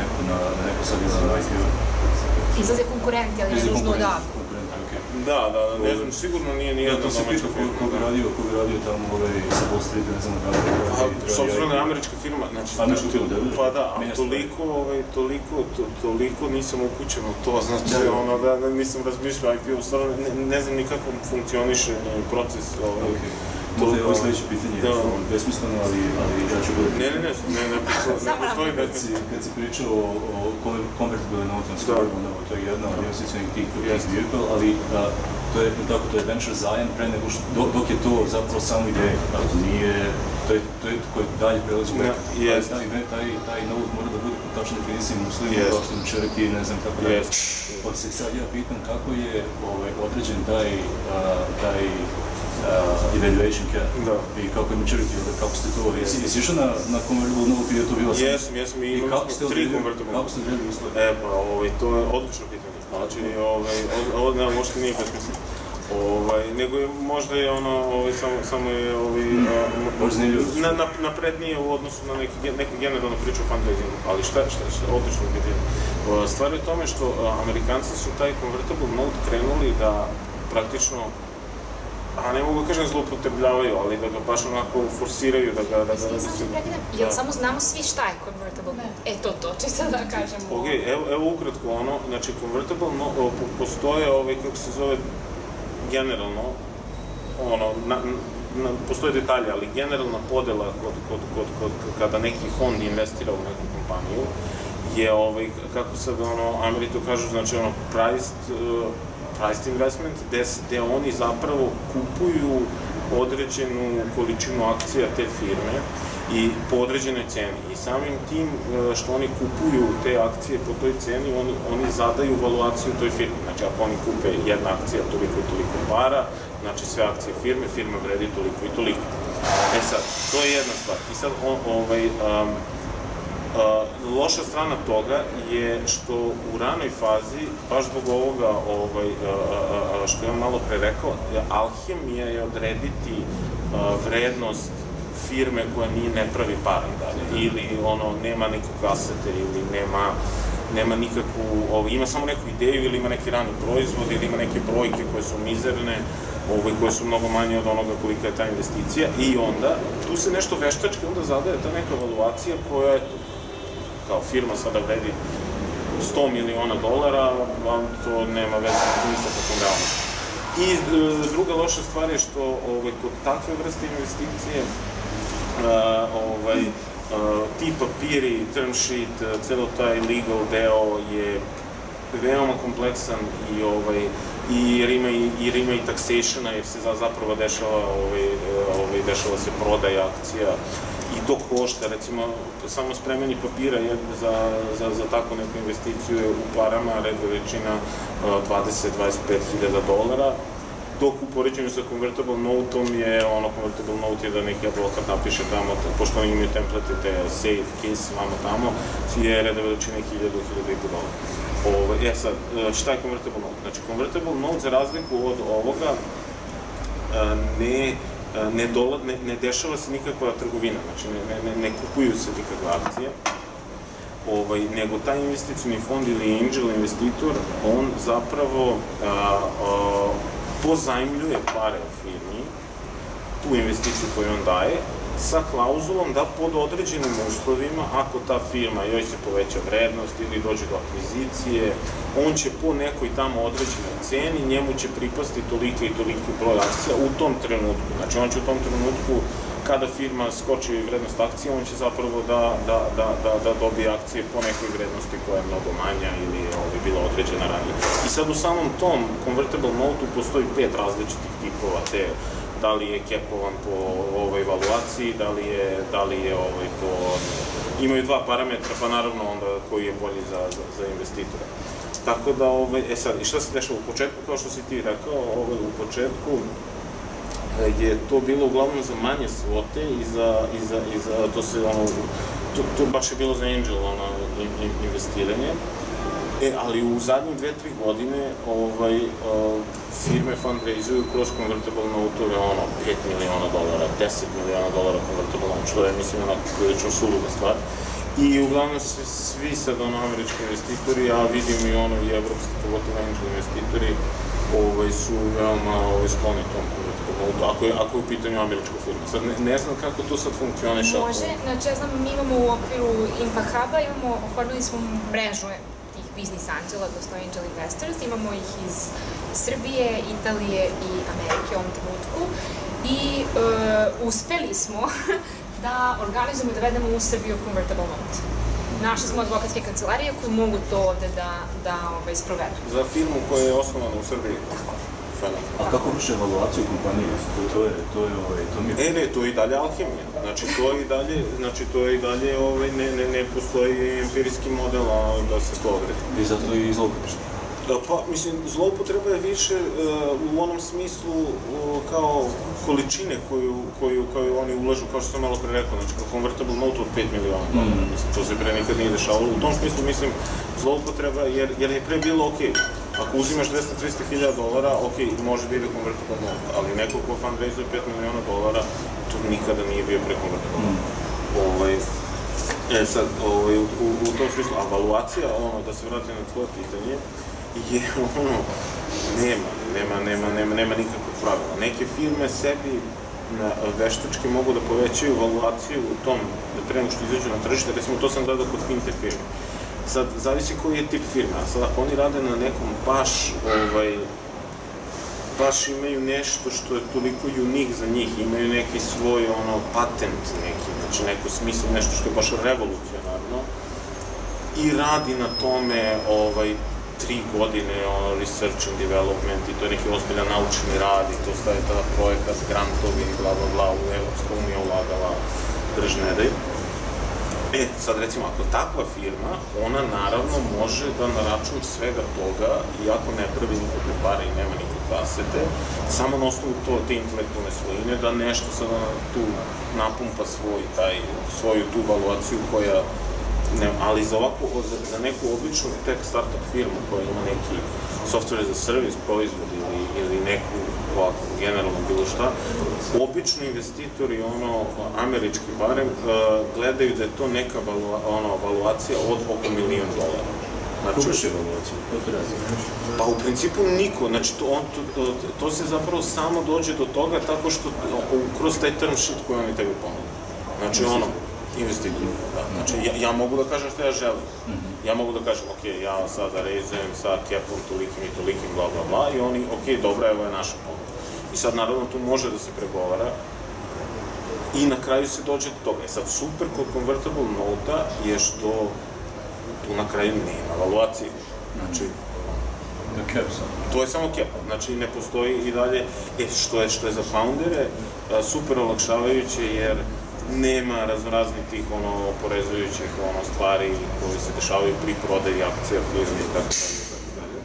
neko sad izlazi na IPO. Izlaze konkurenti, ali ne nužno odavde. Da, ne znam, sigurno nije nijedna domaća firma. Ja to se pitao ko bi radio tamo sa Wall Street, ne znam da s obzirom da je američka firma, znači, pa da, ali toliko nisam upućen u to, znači, da nisam razmišljao IPO, stvarno ne znam ni kako funkcioniše proces. Možda je ovo sledeće pitanje, besmisleno, ali ja ću govoriti. Ne postoji besmisleno. Kad si pričao o convertible note, to je jedna od investicionih tih vehicle, ali to je venture zajam pre nego što, dok je to zapravo samo ideja, tako nije, to je koji dalje prelazi taj note mora da bude tačno definisan uslovima, kao što čerki, ne znam kako da. Pa se sad ja pitam kako je određen taj evaluation cap i kako je maturity, kako ste to, jesi išao na convertible note i je to bilo sam? Jesam i imali smo 3 convertible. Kako ste odredili uslove? Pa to je odlično pitanje, znači ovo možda nije besmisleno. Nego je možda je samo je naprednije u odnosu na neku generalnu priču o fundraisingu, ali šta odlično pitanje. Stvar je u tome što Amerikanci su taj convertible note krenuli da praktično, ne mogu da kažem zloupotrebljavaju, ali da ga baš onako forsiraju, da ga... Jel samo znamo svi šta je convertible note? To, čisto da kažemo. Ok, evo ukratko znači convertible note, postoje, kako se zove, generalno, postoje detalje, ali generalna podela kada neki fond investira u neku kompaniju je, kako sad, Ameri to kažu, znači, priced investment, gde oni zapravo kupuju određenu količinu akcija te firme i po određenoj ceni. I samim tim što oni kupuju te akcije po toj ceni, oni zadaju valuaciju toj firmi. Znači, ako oni kupe jedna akcija toliko i toliko para, znači sve akcije firme, firma vredi toliko i toliko. Sad, to je jedna stvar. I sad, loša strana toga je što u ranoj fazi, baš zbog ovoga što je on malo pre rekao, alhemija je odrediti vrednost firme koja ne pravi para i dalje, ili nema nikakve asete, ili nema nikakvu, ima samo neku ideju, ili ima neki rani proizvod, ili ima neke brojke koje su mizerne, koje su mnogo manje od onoga kolika je ta investicija, i onda, tu se nešto veštački onda zadaje ta neka valuacija koja je, kao firma sada vredi $100 miliona, a to nema veze ni sa kakvom realnošću. I druga loša stvar je što kod takve vrste investicije ti papiri, term sheet, celo taj legal deo je veoma kompleksan jer ima i taxationa, jer se zapravo dešava se prodaja akcija i to košta, recimo, samo spremanje papira za takvu neku investiciju je u parama red veličina $20-25 hiljada, dok u poređenju sa convertible note-om je, convertible note je da neki advokat napiše tamo, pošto oni imaju template, te save, kiss, vamo tamo, je reda veličine $1.000-1.500. Sad, šta je convertible note? Znači, convertible note, za razliku od ovoga, ne dešava se nikakva trgovina, znači ne kupuju se nikakve akcije, nego taj investicioni fond ili angel investitor, on zapravo pozajmljuje pare u firmi, tu investiciju koju on daje, sa klauzulom da pod određenim uslovima, ako ta firma, joj se poveća vrednost ili dođe do akvizicije, on će po nekoj tamo određenoj ceni, njemu će pripasti toliko i toliko broj akcija u tom trenutku. Znači, on će u tom trenutku, kada firma skoči vrednost akcije, on će zapravo da dobije akcije po nekoj vrednosti koja je mnogo manja ili je bila određena ranije. I sad u samom tom convertible note-u postoji 5 različitih tipova te, da li je capovan po evaluaciji, da li je po... Imaju 2 parametra, pa naravno onda koji je bolji za investitora. Tako da, sad, i šta se dešava u početku, kao što si ti rekao, u početku je to bilo uglavnom za manje svote i za, to baš je bilo za angel, investiranje. Ali u zadnjih 2-3 godine firme fundraisuju kroz convertible note-ove $5 miliona, $10 miliona convertible note, što je, mislim, prilično suluda stvar. I uglavnom svi sad američki investitori, a vidim i evropski, pogotovo angel investitori, su veoma skloni tom convertible note, ako je u pitanju američka firma. Sad ne znam kako to sad funkcioniše. Može, znači ja znam, mi imamo u okviru Impact Hub-a, oformili smo mrežu tih business angela, odnosno angel investors, imamo ih iz Srbije, Italije i Amerike u ovom trenutku i uspeli smo da organizujemo i da vedemo u Srbiju convertible note. Našli smo advokatske kancelarije koje mogu to ovde da sprovedu. Za firmu koja je osnovana u Srbiji? Tako. A kako vrše evaluaciju kompanije? To je i dalje alhemija. Znači, to je i dalje, ne postoji empirijski model da se to odredi. I zato i zloupotreba. Pa, mislim, zloupotreba je više u onom smislu kao količine koju oni ulažu, kao što sam malo pre rekao, znači kao convertible note od $5 miliona. To se pre nikad nije dešavalo. U tom smislu, mislim, zloupotreba, jer je pre bilo okej. Ako uzimaš $200-300 hiljada, okej, može da ide convertible note, ali neko ko fundraisuje $5 miliona, to nikada nije bio pre convertible note. Sad, u tom smislu, evaluacija, da se vratim na tvoje pitanje, je nema nikakvog pravila. Neke firme sebi veštački mogu da povećaju evaluaciju u tom, pre nego što izađu na tržište, recimo to sam gledao kod fintech firme. Sad, zavisi koji je tip firme, a sad ako oni rade na nekom baš imaju nešto što je toliko unik za njih, imaju neki svoj patent neki, znači neko smisl, nešto što je baš revolucionarno, i radi na tome 3 godine, research and development, i to je neki ozbiljan naučni rad, i to staje tada projekat, grantovi, bla, bla, bla, u Evropska unija ulagala držne daj. Sad recimo, ako takva firma, ona naravno može da na račun svega toga, iako ne pravi nikakve pare i nema nikakve asete, samo na osnovu te intelektualne svojine, da nešto sada tu napumpa svoju tu valuaciju koja, ali za neku običnu tech startup firmu koja ima neki software as a service proizvod ili neku ovako, generalno bilo šta, obični investitori, američki barem, gledaju da je to neka valuacija od oko $1 milion. Kako še valuaciju? Pa u principu niko, znači to se zapravo samo dođe do toga tako što kroz taj term sheet koji oni tebi ponude. Znači investitor. Znači, ja mogu da kažem što ja želim. Ja mogu da kažem, ok, ja sada raizujem sa capom tolikim i tolikim, bla, bla, bla, i oni, ok, dobro, evo je naša ponuda. I sad, naravno, tu može da se pregovara i na kraju se dođe do toga. I sad, super kod convertible nota je što tu na kraju nema valuacije. Znači, to je samo cap, znači ne postoji i dalje, što je za foundere super olakšavajuće jer nema raznoraznih tih oporezujućih stvari koje se dešavaju pri prodaji akcija, firme i tako dalje.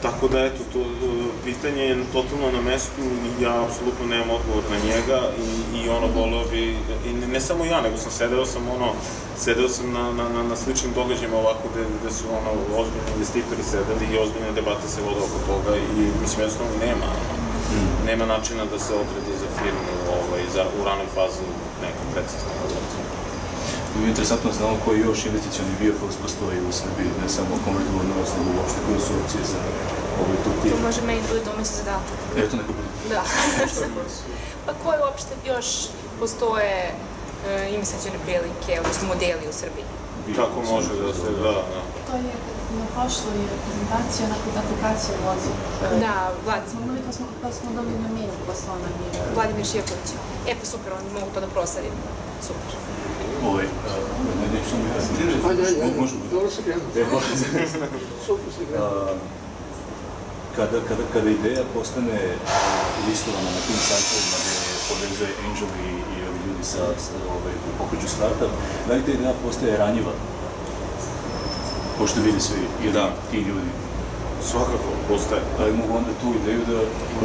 Tako da, eto, to pitanje je totalno na mestu, ja apsolutno nemam odgovor na njega i voleo bi, ne samo ja, nego sedeo sam na sličnim događajima ovako gde su ozbiljni investitori sedeli i ozbiljne debate se vode oko toga i mislim jednostavno nema načina da se odredi za firmu u ranoj fazi neka precizna valuacija. Bilo je interesantno znamo koji još investicioni vehicles postoji u Srbiji, ne samo convertible notes, nego uopšte koje su opcije za tu firmu. To može meni bude domaći zadatak. Eto neko bude. Da. Pa koje uopšte još postoje investicione prilike, odnosno modeli u Srbiji? Kako može da se, da. To je na prošloj prezentaciji onako da aplikacija vozi. Da, Vladimir. Smo imali pa smo dobili na mail poslao na mail. Vladimir Šijevković. Pa super, oni mogu to da prosadim. Super. Neću sam ja. Dobro se krenuti. Super se krenuti. Kada ideja postane listovana na tim sajtovima gde povezuje Angel i ovi ljudi u pokreću startup, da li ta ideja postaje ranjiva? Pošto vidi svi ti ljudi. Svakako, postaje. Ali mogu onda tu ideju da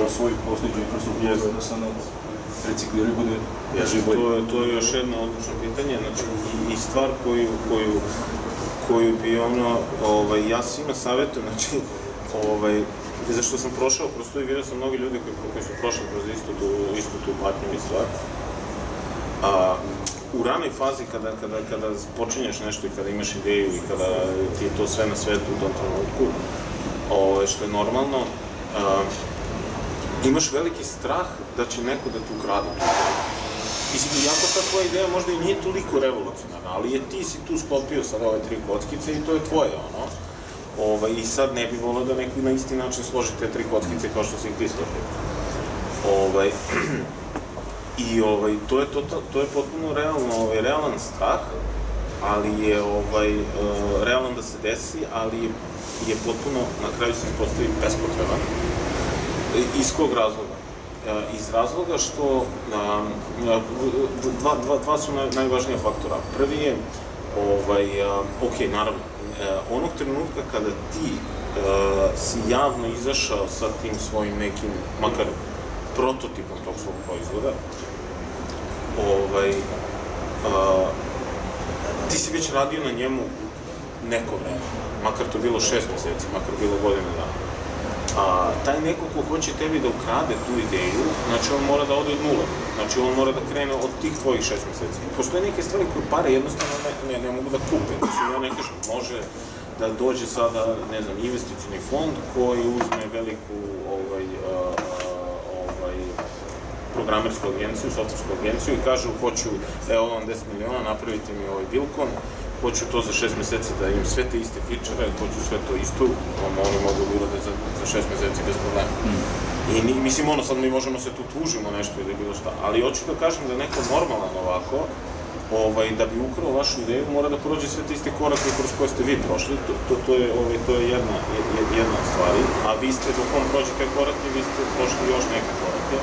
u svoju postojeću infrastrukturu jednostavno recikliraju i bude to je još jedno odlično pitanje, znači i stvar koju bi ja svima savjetujem, znači zašto sam prošao kroz to i vidio sam mnogi ljudi koji su prošli kroz istu tu patnju i stvar. U ranoj fazi kada počinješ nešto i kada imaš ideju i kada ti je to sve na svetu u tom trenutku, što je normalno, imaš veliki strah da će neko da ti ukrade tu ideju. Iako ta tvoja ideja možda i nije toliko revolucionarna, ali ti si tu sklopio sad ove 3 kockice i to je tvoje, I sad ne bi volio da neko na isti način složi te 3 kockice kao što si ih ti složio. I to je potpuno realan strah, ali je realan da se desi, ali je potpuno na kraju se ispostavi bespotreban. Iz kog razloga? Iz razloga što dva su najvažnija faktora. Prvi je, naravno, onog trenutka kada ti si javno izašao sa tim svojim nekim, makar prototipom tog svog proizvoda, ti si već radio na njemu neko vreme, makar to bilo 6 meseci, makar bilo godinu dana. Taj neko ko hoće tebi da ukrade tu ideju, znači on mora da ode od nule, znači on mora da krene od tih tvojih 6 meseci. Postoje neke stvari koje pare jednostavno ne mogu da kupe, mislim, ja ne kažem, može da dođe sada, ne znam, investicioni fond koji uzme veliku programersku agenciju, softwarsku agenciju i kažu hoću, evo vam 10 miliona, napravite mi ovaj Dilkon, hoću to za 6 meseci da im sve te iste fičere, hoću sve to isto, oni mogu da urade za 6 meseci bez problema. I mislim, sad mi možemo se tu tužimo nešto ili bilo šta, ali hoću da kažem da neko normalan ovako, da bi ukrao vašu ideju, mora da prođe sve te iste korake kroz koje ste vi prošli, to je jedna od stvari, a vi ste, dok on prođe te korake, vi ste prošli još neke korake.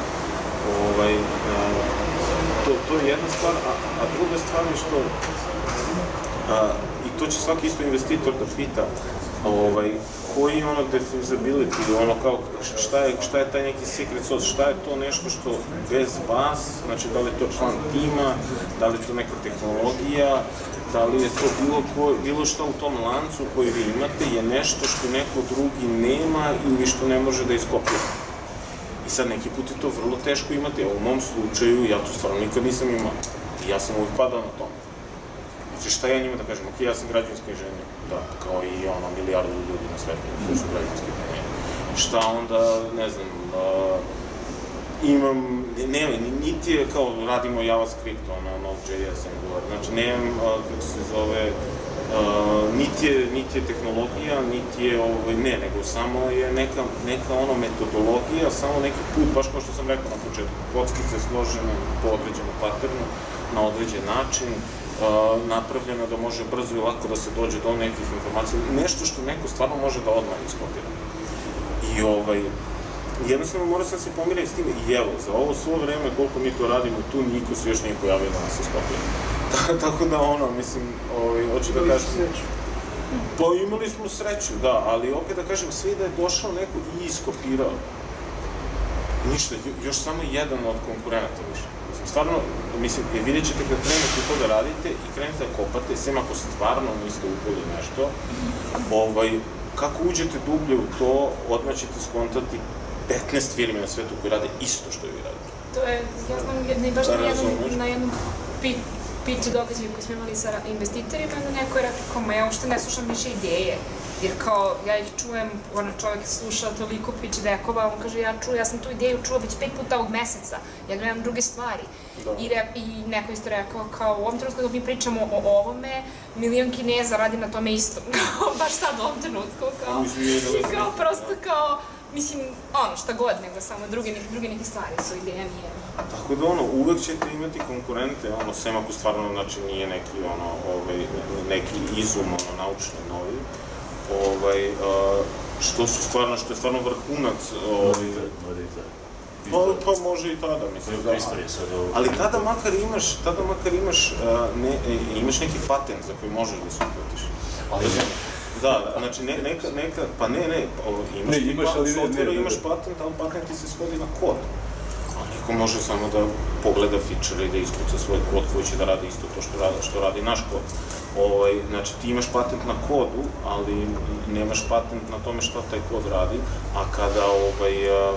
To je jedna stvar, a druga stvar je što, i to će svaki isto investitor da pita, koji je ono defeasibility, ono kao, šta je taj neki secret sauce, šta je to nešto što bez vas, znači da li je to član tima, da li je to neka tehnologija, da li je to bilo šta u tom lancu koji vi imate je nešto što neko drugi nema ili što ne može da iskopira. I sad neki put je to vrlo teško imati, a u mom slučaju ja to stvarno nikad nisam imao i ja sam uvijek padao na tome. Znači šta ja njima da kažem, ok, ja sam građevinski inženjer, da, kao i milijardu ljudi na svetu koji su građevinski inženjeri. Šta onda, ne znam, imam, niti je kao radimo JavaScript, Node.js, znači nemam, kako se zove, niti je tehnologija, niti je, nego samo je neka metodologija, samo neki put, baš kao što sam rekao na početku, kockice složene po određenom paternu, na određen način, napravljeno da može brzo i lako da se dođe do nekih informacija, nešto što neko stvarno može da odmah iskopira. I jednostavno morao sam se pomirati s tim i evo, za ovo svo vreme koliko mi to radimo, tu niko se još nije pojavio da nas iskopira. Tako da mislim, hoću da kažem... Pa imali smo sreću, da, ali opet da kažem, sve da je došao neko i iskopirao. Ništa, još samo jedan od konkurenata više. Stvarno, vidjet ćete kad krenete to da radite i krenete da kopate, sem ako stvarno niste upali nešto, kako uđete dublje u to, odmah ćete skontati 15 firmi na svetu koji rade isto što vi radite. To je, ja znam, baš na jednom pitch događaju koji smo imali sa investitorima, neko je rekao, ja uopšte ne slušam više ideje, jer kao, ja ih čujem, čovjek sluša toliko pitch dekova, on kaže, ja sam tu ideju čuo već 5 puta ovog meseca, ja gledam druge stvari. I neko isto rekao, kao, u ovom trenutku dok mi pričamo o ovome, milion Kineza radi na tome isto, kao, baš sad u ovom trenutku, kao, i kao, prosto kao, mislim, šta god, nego samo druge neke stvari su ideja nije. Tako da uvek ćete imati konkurente, sem ako stvarno, znači, nije neki izum, naučni novi, što je stvarno vrhunac. Pa može i tada, mislim. Ali tada makar imaš neki patent za koji možeš da se uplatiš. Da, znači neka, pa imaš patent, ali patent ti se svodi na kod. A neko može samo da pogleda feature i da iskuca svoj kod koji će da radi isto to što radi naš kod. Znači ti imaš patent na kodu, ali nemaš patent na tome šta taj kod radi, a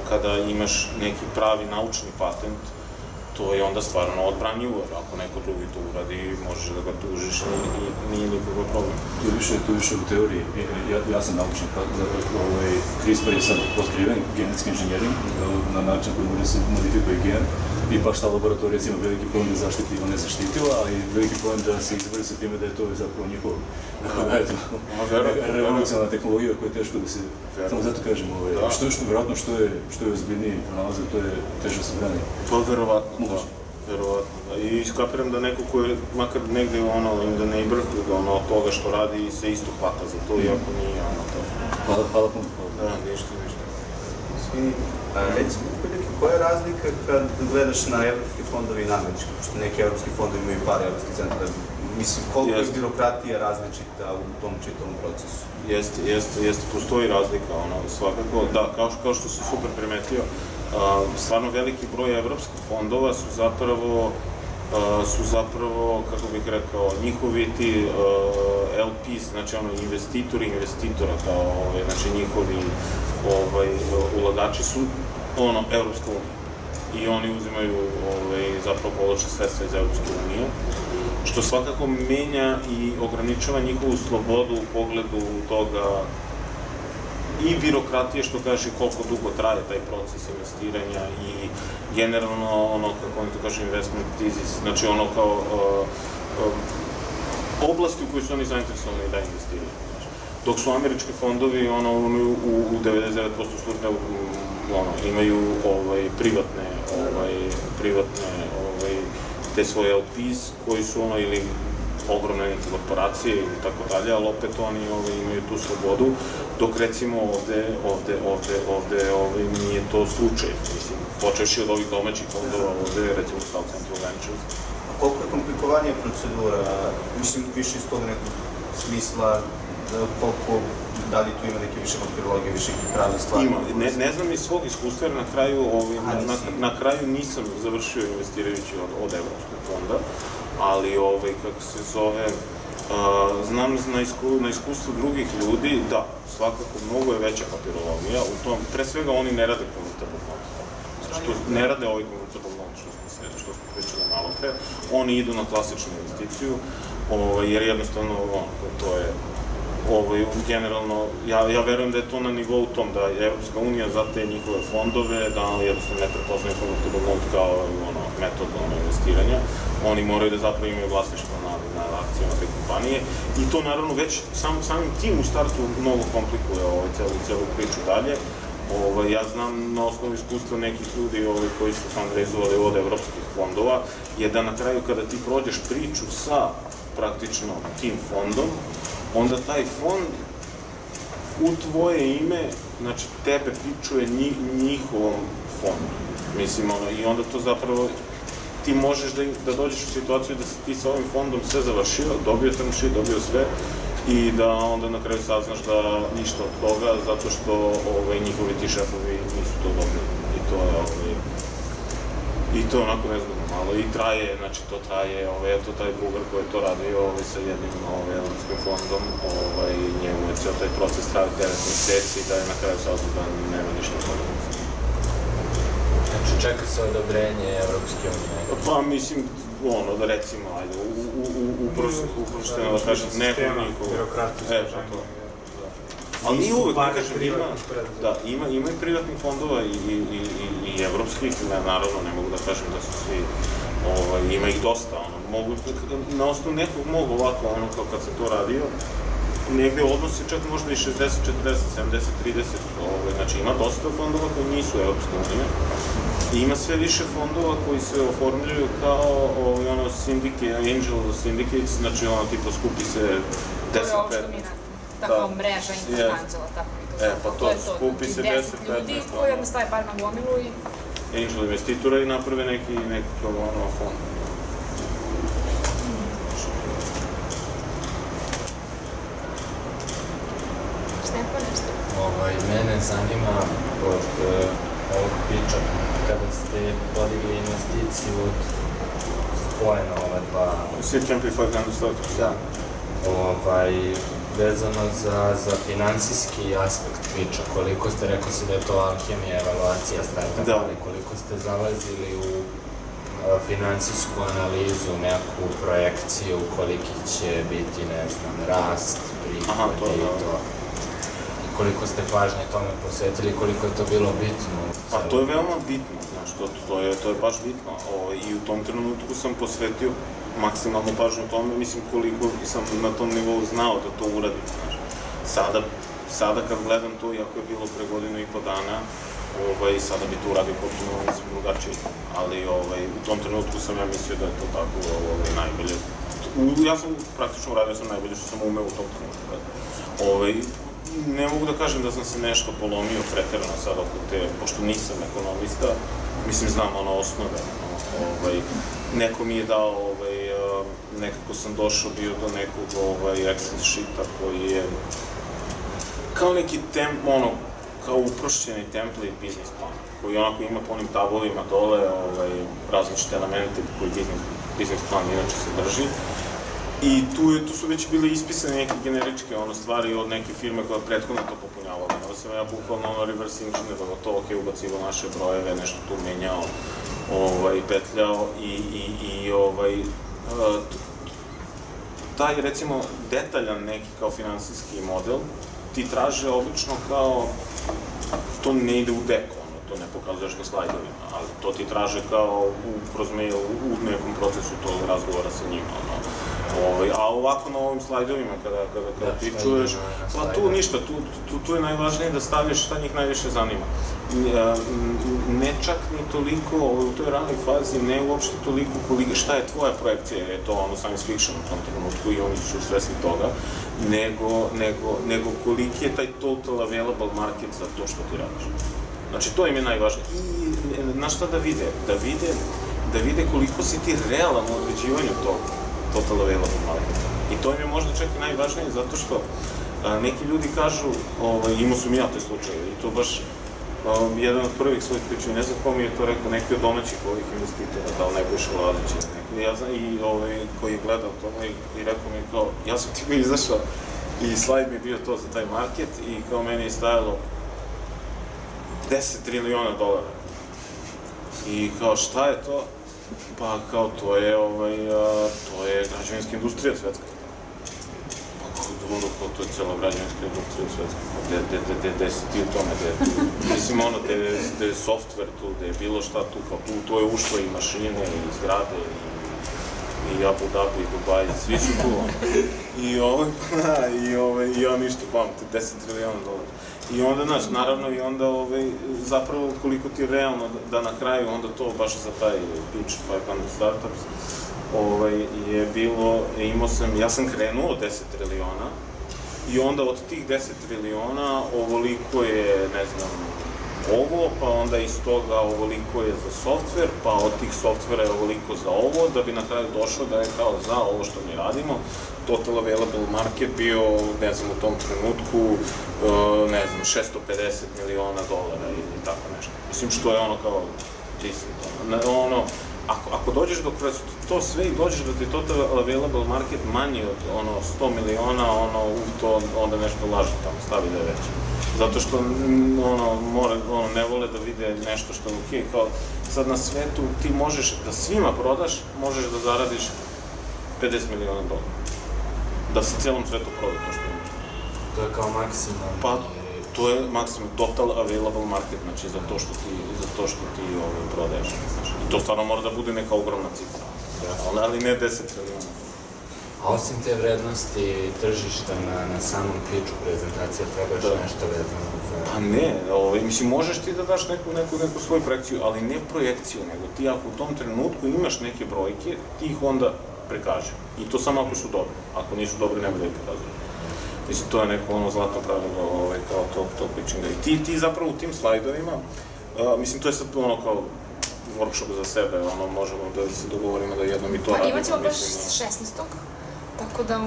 kada imaš neki pravi naučni patent, to je onda stvarno odbranjivo, jer ako neko drugi to uradi, možeš da ga tužiš i nije nikakva problem. To je više u teoriji. Ja sam naučnik, CRISPR je sad otkriven, genetski inženjering, na način koji može se modifikuje gen, i baš ta laboratorija ima veliki problem da zaštiti ili ne zaštitila, ali veliki problem da se izbori sa time da je to zapravo njihov revolucionalna tehnologija koja je teško da se... Samo zato kažem, vjerojatno što je ozbiljniji pronalaze, to je teže se brani. To je verovatno, da. I skapiram da neko ko je makar negde in the neighborhood od toga što radi se isto hvata za to, iako nije to. Hvala puno. Da, ništa. Recimo, koja je razlika kad gledaš na evropske fondove i na američke, pošto neki evropski fondovi imaju par evropskih centara, mislim, koliko je birokratija različita u tom čitavom procesu? Jeste, postoji razlika, svakako, da, kao što si super primetio, stvarno veliki broj evropskih fondova su zapravo, kako bih rekao, njihovi ti LPs, znači investitora, znači njihovi ulagači su Evropska unija i oni uzimaju zapravo povlače sredstva iz Evropske unije, što svakako menja i ograničava njihovu slobodu u pogledu toga i birokratije, što kaže koliko dugo traje taj proces investiranja i generalno kako oni to kaže investment thesis, znači kao oblasti u kojoj su oni zainteresovani da investiraju. Dok su američki fondovi u 99% slučajeva imaju privatne te svoje LPs koji su ili ogromne neke korporacije ili tako dalje, ali opet oni imaju tu slobodu, dok recimo ovde nije to slučaj. Mislim, počevši od ovih domaćih fondova, ovde recimo South Central Ventures. A koliko je komplikovanija procedura? Mislim, više iz tog nekog smisla, koliko, da li tu ima neke više papirologije, više pravne stvari? Ima, ne znam iz svog iskustva, jer na kraju nisam završio investirajući od Evropskog fonda, ali kako se zove, znam na iskustvu drugih ljudi, da, svakako mnogo je veća papirologija, u tom, pre svega oni ne rade convertible note, ne rade ovaj convertible note što smo pričali malo pre, oni idu na klasičnu investiciju, jer jednostavno to je generalno, ja verujem da je to na nivou tom, da je Evropska unija za te njihove fondove, da jednostavno ne prepoznaju convertible note kao metod investiranja. Oni moraju da zapravo imaju vlasništvo na akcijama te kompanije i to naravno već samim tim u startu mnogo komplikuje celu priču dalje. Ja znam na osnovu iskustva nekih ljudi koji su fundraizovali od evropskih fondova, je da na kraju kada ti prođeš priču sa praktično tim fondom, onda taj fond u tvoje ime, znači tebe pičuje njihovom fondu. Mislim, i onda to zapravo, ti možeš da dođeš u situaciju da si ti sa ovim fondom sve završio, dobio term sheet, dobio sve, i da onda na kraju saznaš da ništa od toga, zato što njihovi ti šefovi nisu to dobili. I to je onako nezgodno malo. I traje, znači to traje, eto taj Bugar koji je to radio sa jednim evropskim fondom, njemu je ceo taj proces traje 9 meseci i da je na kraju saznao da nema ništa od toga. Znači čeka se odobrenje Evropske unije? Pa mislim, da recimo, ajde, uprošteno da kažem, nekog njihovog. Ali nije uvek, ne kažem, ima i privatnih fondova i evropskih, naravno, ne mogu da kažem da su svi, ima ih dosta, na osnovu nekog mogu ovako, kao kad sam to radio, negde odnos je čak možda i 60-40, 70-30, znači ima dosta fondova koji nisu Evropska unija, i ima sve više fondova koji se oformljuju kao angel syndicates, znači tipa skupi se 10-15. To je ovo što mi tako mreža Anđela, tako mi to zove. Pa to, skupi se 10-15. ljudi koji onda stave par na gomilu i... Angel investitora i naprave neki fond. Štempo nešto? Mene zanima od ovog priča, kada ste podigli investiciju od spojena ova dva... Seed Camp i 500 Startups. Da. Vezano za finansijski aspekt priča, koliko ste, rekao si da je to alhemija, evaluacija startupa, ali koliko ste zalazili u finansijsku analizu, neku projekciju, koliki će biti, ne znam, rast, prihodi i to. Koliko ste pažnje tome posvetili, koliko je to bilo bitno? Pa to je veoma bitno, znaš, to je baš bitno. I u tom trenutku sam posvetio maksimalnu pažnju tome, mislim koliko sam na tom nivou znao da to uradim, znaš. Sada kad gledam to, iako je bilo pre godinu i po dana, sada bi to uradio potpuno drugačije, ali u tom trenutku sam ja mislio da je to tako najbolje. Ja sam praktično uradio najbolje što sam umeo u tom trenutku. Ne mogu da kažem da sam se nešto polomio preterano sad oko te, pošto nisam ekonomista, mislim znam osnove. Neko mi je dao, nekako sam došao bio do nekog Excel sheeta koji je kao neki kao uprošćeni template biznis plana, koji onako ima po onim tablovima dole različite elemente koji biznis plan inače se drži. I tu su već bile ispisane neke generičke stvari od neke firme koja je prethodno to popunjavala. Onda sam ja bukvalno reverse engineerao to, ubacivao naše brojeve, nešto tu menjao, petljao i taj, recimo, detaljan neki kao finansijski model ti traže obično kao, to ne ide u deku, to ne pokazuješ na slajdovima, ali to ti traže kao kroz mail u nekom procesu tog razgovora sa njima, a ovako na ovim slajdovima kada ti čuješ, pa tu ništa, tu je najvažnije da staviš šta njih najviše zanima. ne čak ni toliko, u toj ranoj fazi, ne uopšte toliko šta je tvoja projekcija, jer je to ono science fiction u tom trenutku i oni su svesni toga, nego koliki je taj total available market za to što ti radiš. Znači, to im je najvažnije. I, znaš šta da vide? Da vide koliko si ti realan u određivanju tog total available marketa. I to im je možda čak i najvažnije, zato što neki ljudi kažu, imao sam i ja te slučaje, i to baš jedan od prvih svojih priča, ne znam ko mi je to rekao, neki od domaćih ovih investitora, da li Nebojša Lazić ili neki, ja znam, i koji je gledao to i rekao mi kao, ja sam ti bio izašao i slajd mi je bio to za taj market i kao meni je stajalo $10 triliona. I kao, šta je to? Pa kao, to je građevinska industrija svetska. Kao, to je cela građevinska industrija svetska. Gde si ti u tome, mislim ono, gde je software tu, gde je bilo šta tu, kao tu, to je ušlo i mašine, i zgrade, i Abu Dhabi, i Dubai, svi su tu. I ja ništa pamtim, $10 triliona. I onda, znaš, naravno, i onda zapravo koliko ti je realno da na kraju onda to baš za taj pitch 500 startups je bilo, ja sam krenuo od 10 triliona i onda od tih 10 triliona ovoliko je, ne znam, ovo, pa onda iz toga ovoliko je za software, pa od tih softvera je ovoliko za ovo, da bi na kraju došlo da je kao za ovo što mi radimo, total available market bio, ne znam, u tom trenutku, ne znam, $650 miliona ili tako nešto. Mislim, što je ono kao, ono, ako dođeš do kroz to sve i dođeš da ti total available market manji od 100 miliona, to onda nešto laže tamo, stavi da je veće. Zato što, ne vole da vide nešto što je okej, kao sad na svetu ti možeš da svima prodaš, možeš da zaradiš $50 miliona. Da se celom svetu proda to što imaš. To je kao maksimum. Pa, to je maksimum, total available market, znači za to što ti prodaješ. I to stvarno mora da bude neka ogromna cifra, ali ne 10 miliona. A osim te vrednosti tržišta na samom pitchu prezentacija, trebaš nešto vezano za... Pa ne, mislim, možeš ti da daš neku svoju projekciju, ali ne projekciju, nego ti ako u tom trenutku imaš neke brojke, ti ih onda prikaže. I to samo ako su dobri. Ako nisu dobri, nema da ih prikazuju. Mislim, to je neko zlatno pravilo kao tog pitchinga. I ti zapravo u tim slajdovima, mislim, to je sad kao workshop za sebe, možemo da se dogovorimo da jednom i to radimo. Pa imat ćemo baš 16. Tako da,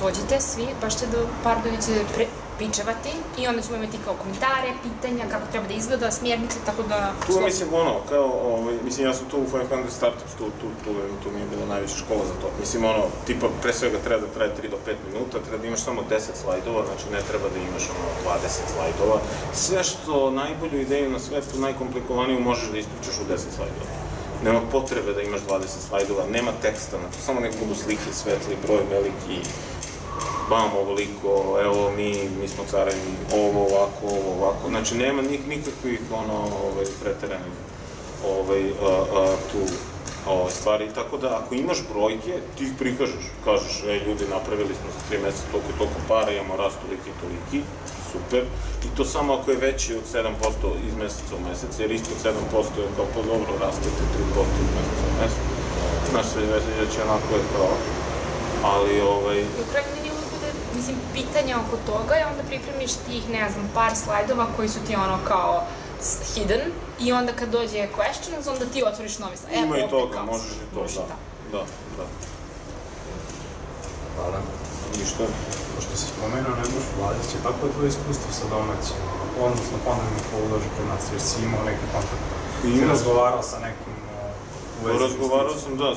dođite svi, baš će do par dana će pičevati i onda ćemo imati kao komentare, pitanja, kako treba da izgleda, smjernice, tako da... Tu mislim, mislim, ja sam tu u 500 Startups, tu mi je bila najveća škola za to. Mislim, tipa, pre svega treba da traje 3 do 5 minuta, treba da imaš samo 10 slajdova, znači ne treba da imaš 20 slajdova. Sve što najbolju ideju na svetu, najkomplikovaniju, možeš da ispričaš u 10 slajdova. Nema potrebe da imaš 20 slajdova, nema teksta, znači samo nek budu slike, svetli, broj veliki, bam, ovoliko, evo mi smo carevi, ovo ovako, znači nema nikakvih preteranih tu stvari, tako da ako imaš brojke, ti ih prikažeš, kažeš, ljudi, napravili smo za 3 meseca toliko para, imamo rast toliki, super, i to samo ako je veći od 7% iz meseca u mesec, jer ispod 7% je kao pa dobro, rastete 3% iz meseca u mesec, znaš, već onako je kao, ali I u kraju liniju bude, mislim, pitanja oko toga i onda pripremiš tih, ne znam, par slajdova koji su ti kao hidden i onda kad dođe questions, onda ti otvoriš novi slajd. Ima i toga, možeš i to, da. Hvala. Ništa. Pošto si spomenuo Nebojšu Lazić, kako je tvoje iskustvo sa domaćim, odnosno fondovima koji ulažu kod nas, jer si imao neke kontakte? Si razgovarao sa nekim u vezi? Razgovarao sam, da,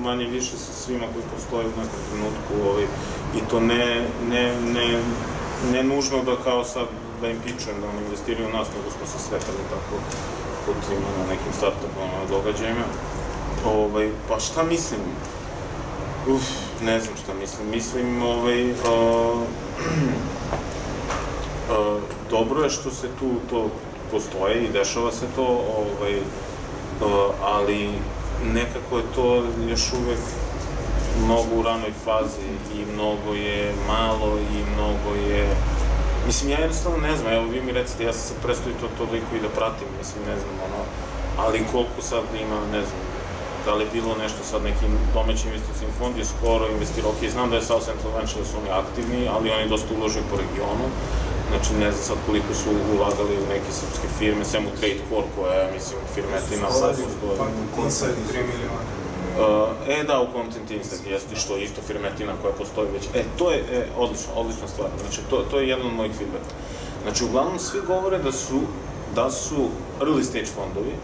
manje više sa svima koji postoje u nekom trenutku i to ne nužno da kao sad da im pičujem da oni investiraju u nas, nego smo se sretali tako kod ima na nekim startupama događajima. Pa šta mislim? Ne znam šta mislim. Mislim, dobro je što se tu to postoje i dešava se to, ali nekako je to još uvek mnogo u ranoj fazi i mnogo je malo i mnogo je Mislim, ja jednostavno ne znam, evo vi mi recite, ja sam sad prestao i to toliko i da pratim, mislim, ne znam, ali koliko sad ima, ne znam, da li je bilo nešto sad neki domaći investicijni fond je skoro investirao, ok, znam da je South Central Venture da su oni aktivni, ali oni dosta uložuju po regionu, znači ne znam sad koliko su ulagali u neke srpske firme, sem u Trade Core koja je, mislim, firmetina sad postoji. Inside 3 miliona. Da, u Content Insight jeste što je isto firmetina koja postoji već. To je odlična stvar, znači to je jedan od mojih feedbacka. Znači, uglavnom svi govore da su early stage fondovi,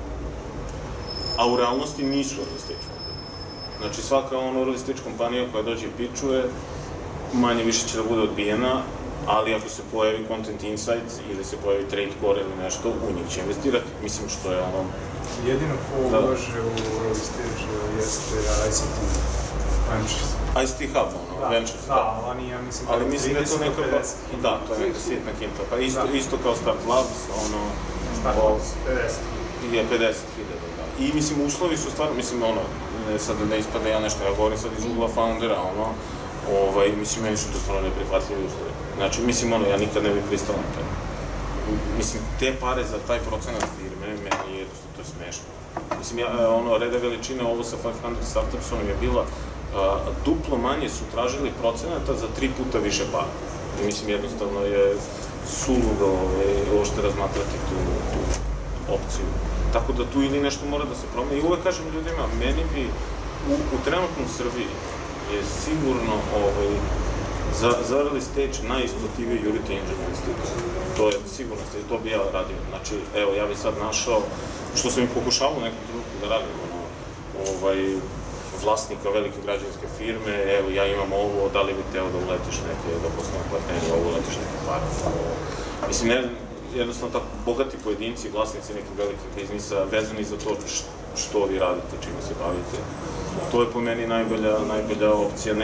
a u realnosti nisu early stage fondovi. Znači, svaka early stage kompanija koja dođe i pitchuje, manje više će da bude odbijena, ali ako se pojavi Content Insights ili se pojavi Trade Core ili nešto, u njih će investirati. Mislim što je Jedino ko ulaže u early stage jeste ICT Ventures. ICT Hub, Ventures, da. Ali ja mislim ali mislim da je to neka, da, to je neka sitna kinta, pa isto kao Start Labs, Start Labs, 50.000. Je 50.000, da. I mislim, uslovi su stvarno, mislim, sad da ne ispada ja nešto, ja govorim sad iz ugla foundera, mislim, meni su to stvarno neprihvatljivi uslovi. Znači, mislim, ja nikad ne bih pristao na to. Mislim, te pare za taj procenat firme, meni je jednostavno, to je smešno. Mislim, reda veličine, ovo sa 500 Startupsom je bila, duplo manje su tražili procenata za 3 puta više para. I mislim, jednostavno je suludo uopšte razmatrati tu opciju. Tako da tu ili nešto mora da se promeni. I uvek kažem ljudima, meni bi u trenutnom Srbiji je sigurno za early stage najisplativije juriti angel investitor. To je sigurno, to bi ja radio. Znači, evo, ja bi sad našao, što sam i pokušavao u nekom trenutku da radim, vlasnika velike građanske firme, evo, ja imam ovo, da li bi teo da uletiš neke, da postavim partneri, ovo uletiš neke pare. Mislim, jednostavno tako bogati pojedinci, vlasnici nekih velikih biznisa, vezani za to što vi radite, čime se bavite. To je po meni najbolja opcija,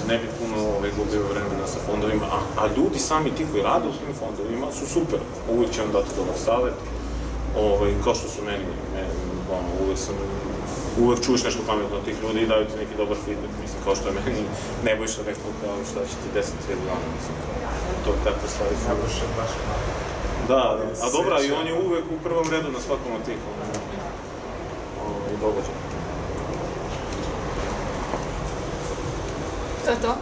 ne bi puno gubio vremena sa fondovima, a ljudi sami ti koji rade u tim fondovima su super, uvijek će vam dati dobar savjet, kao što su meni, uvijek čuješ nešto pametno od tih ljudi i daju ti neki dobar feedback, mislim, kao što je meni Nebojša rekao kao šta će ti 10.000 dana, mislim, to je takve stvari. Nebojša baš malo. Da, a dobra, i on je uvijek u prvom redu na svakom od tih događaja. To je to?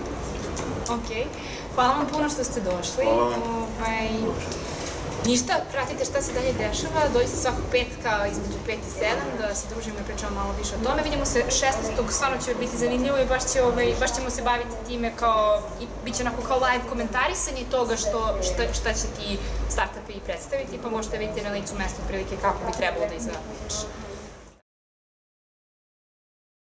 Okej. Hvala vam puno što ste došli. Hvala vam. Ništa, pratite šta se dalje dešava, dođite svakog petka između 5 i 7 da se družimo i pričamo malo više o tome. Vidimo se 16. stvarno će biti zanimljivo i baš ćemo se baviti time i bit će onako kao live komentarisanje toga šta će ti startupi predstaviti, pa možete vidjeti na licu mesta otprilike kako bi trebalo da izgleda.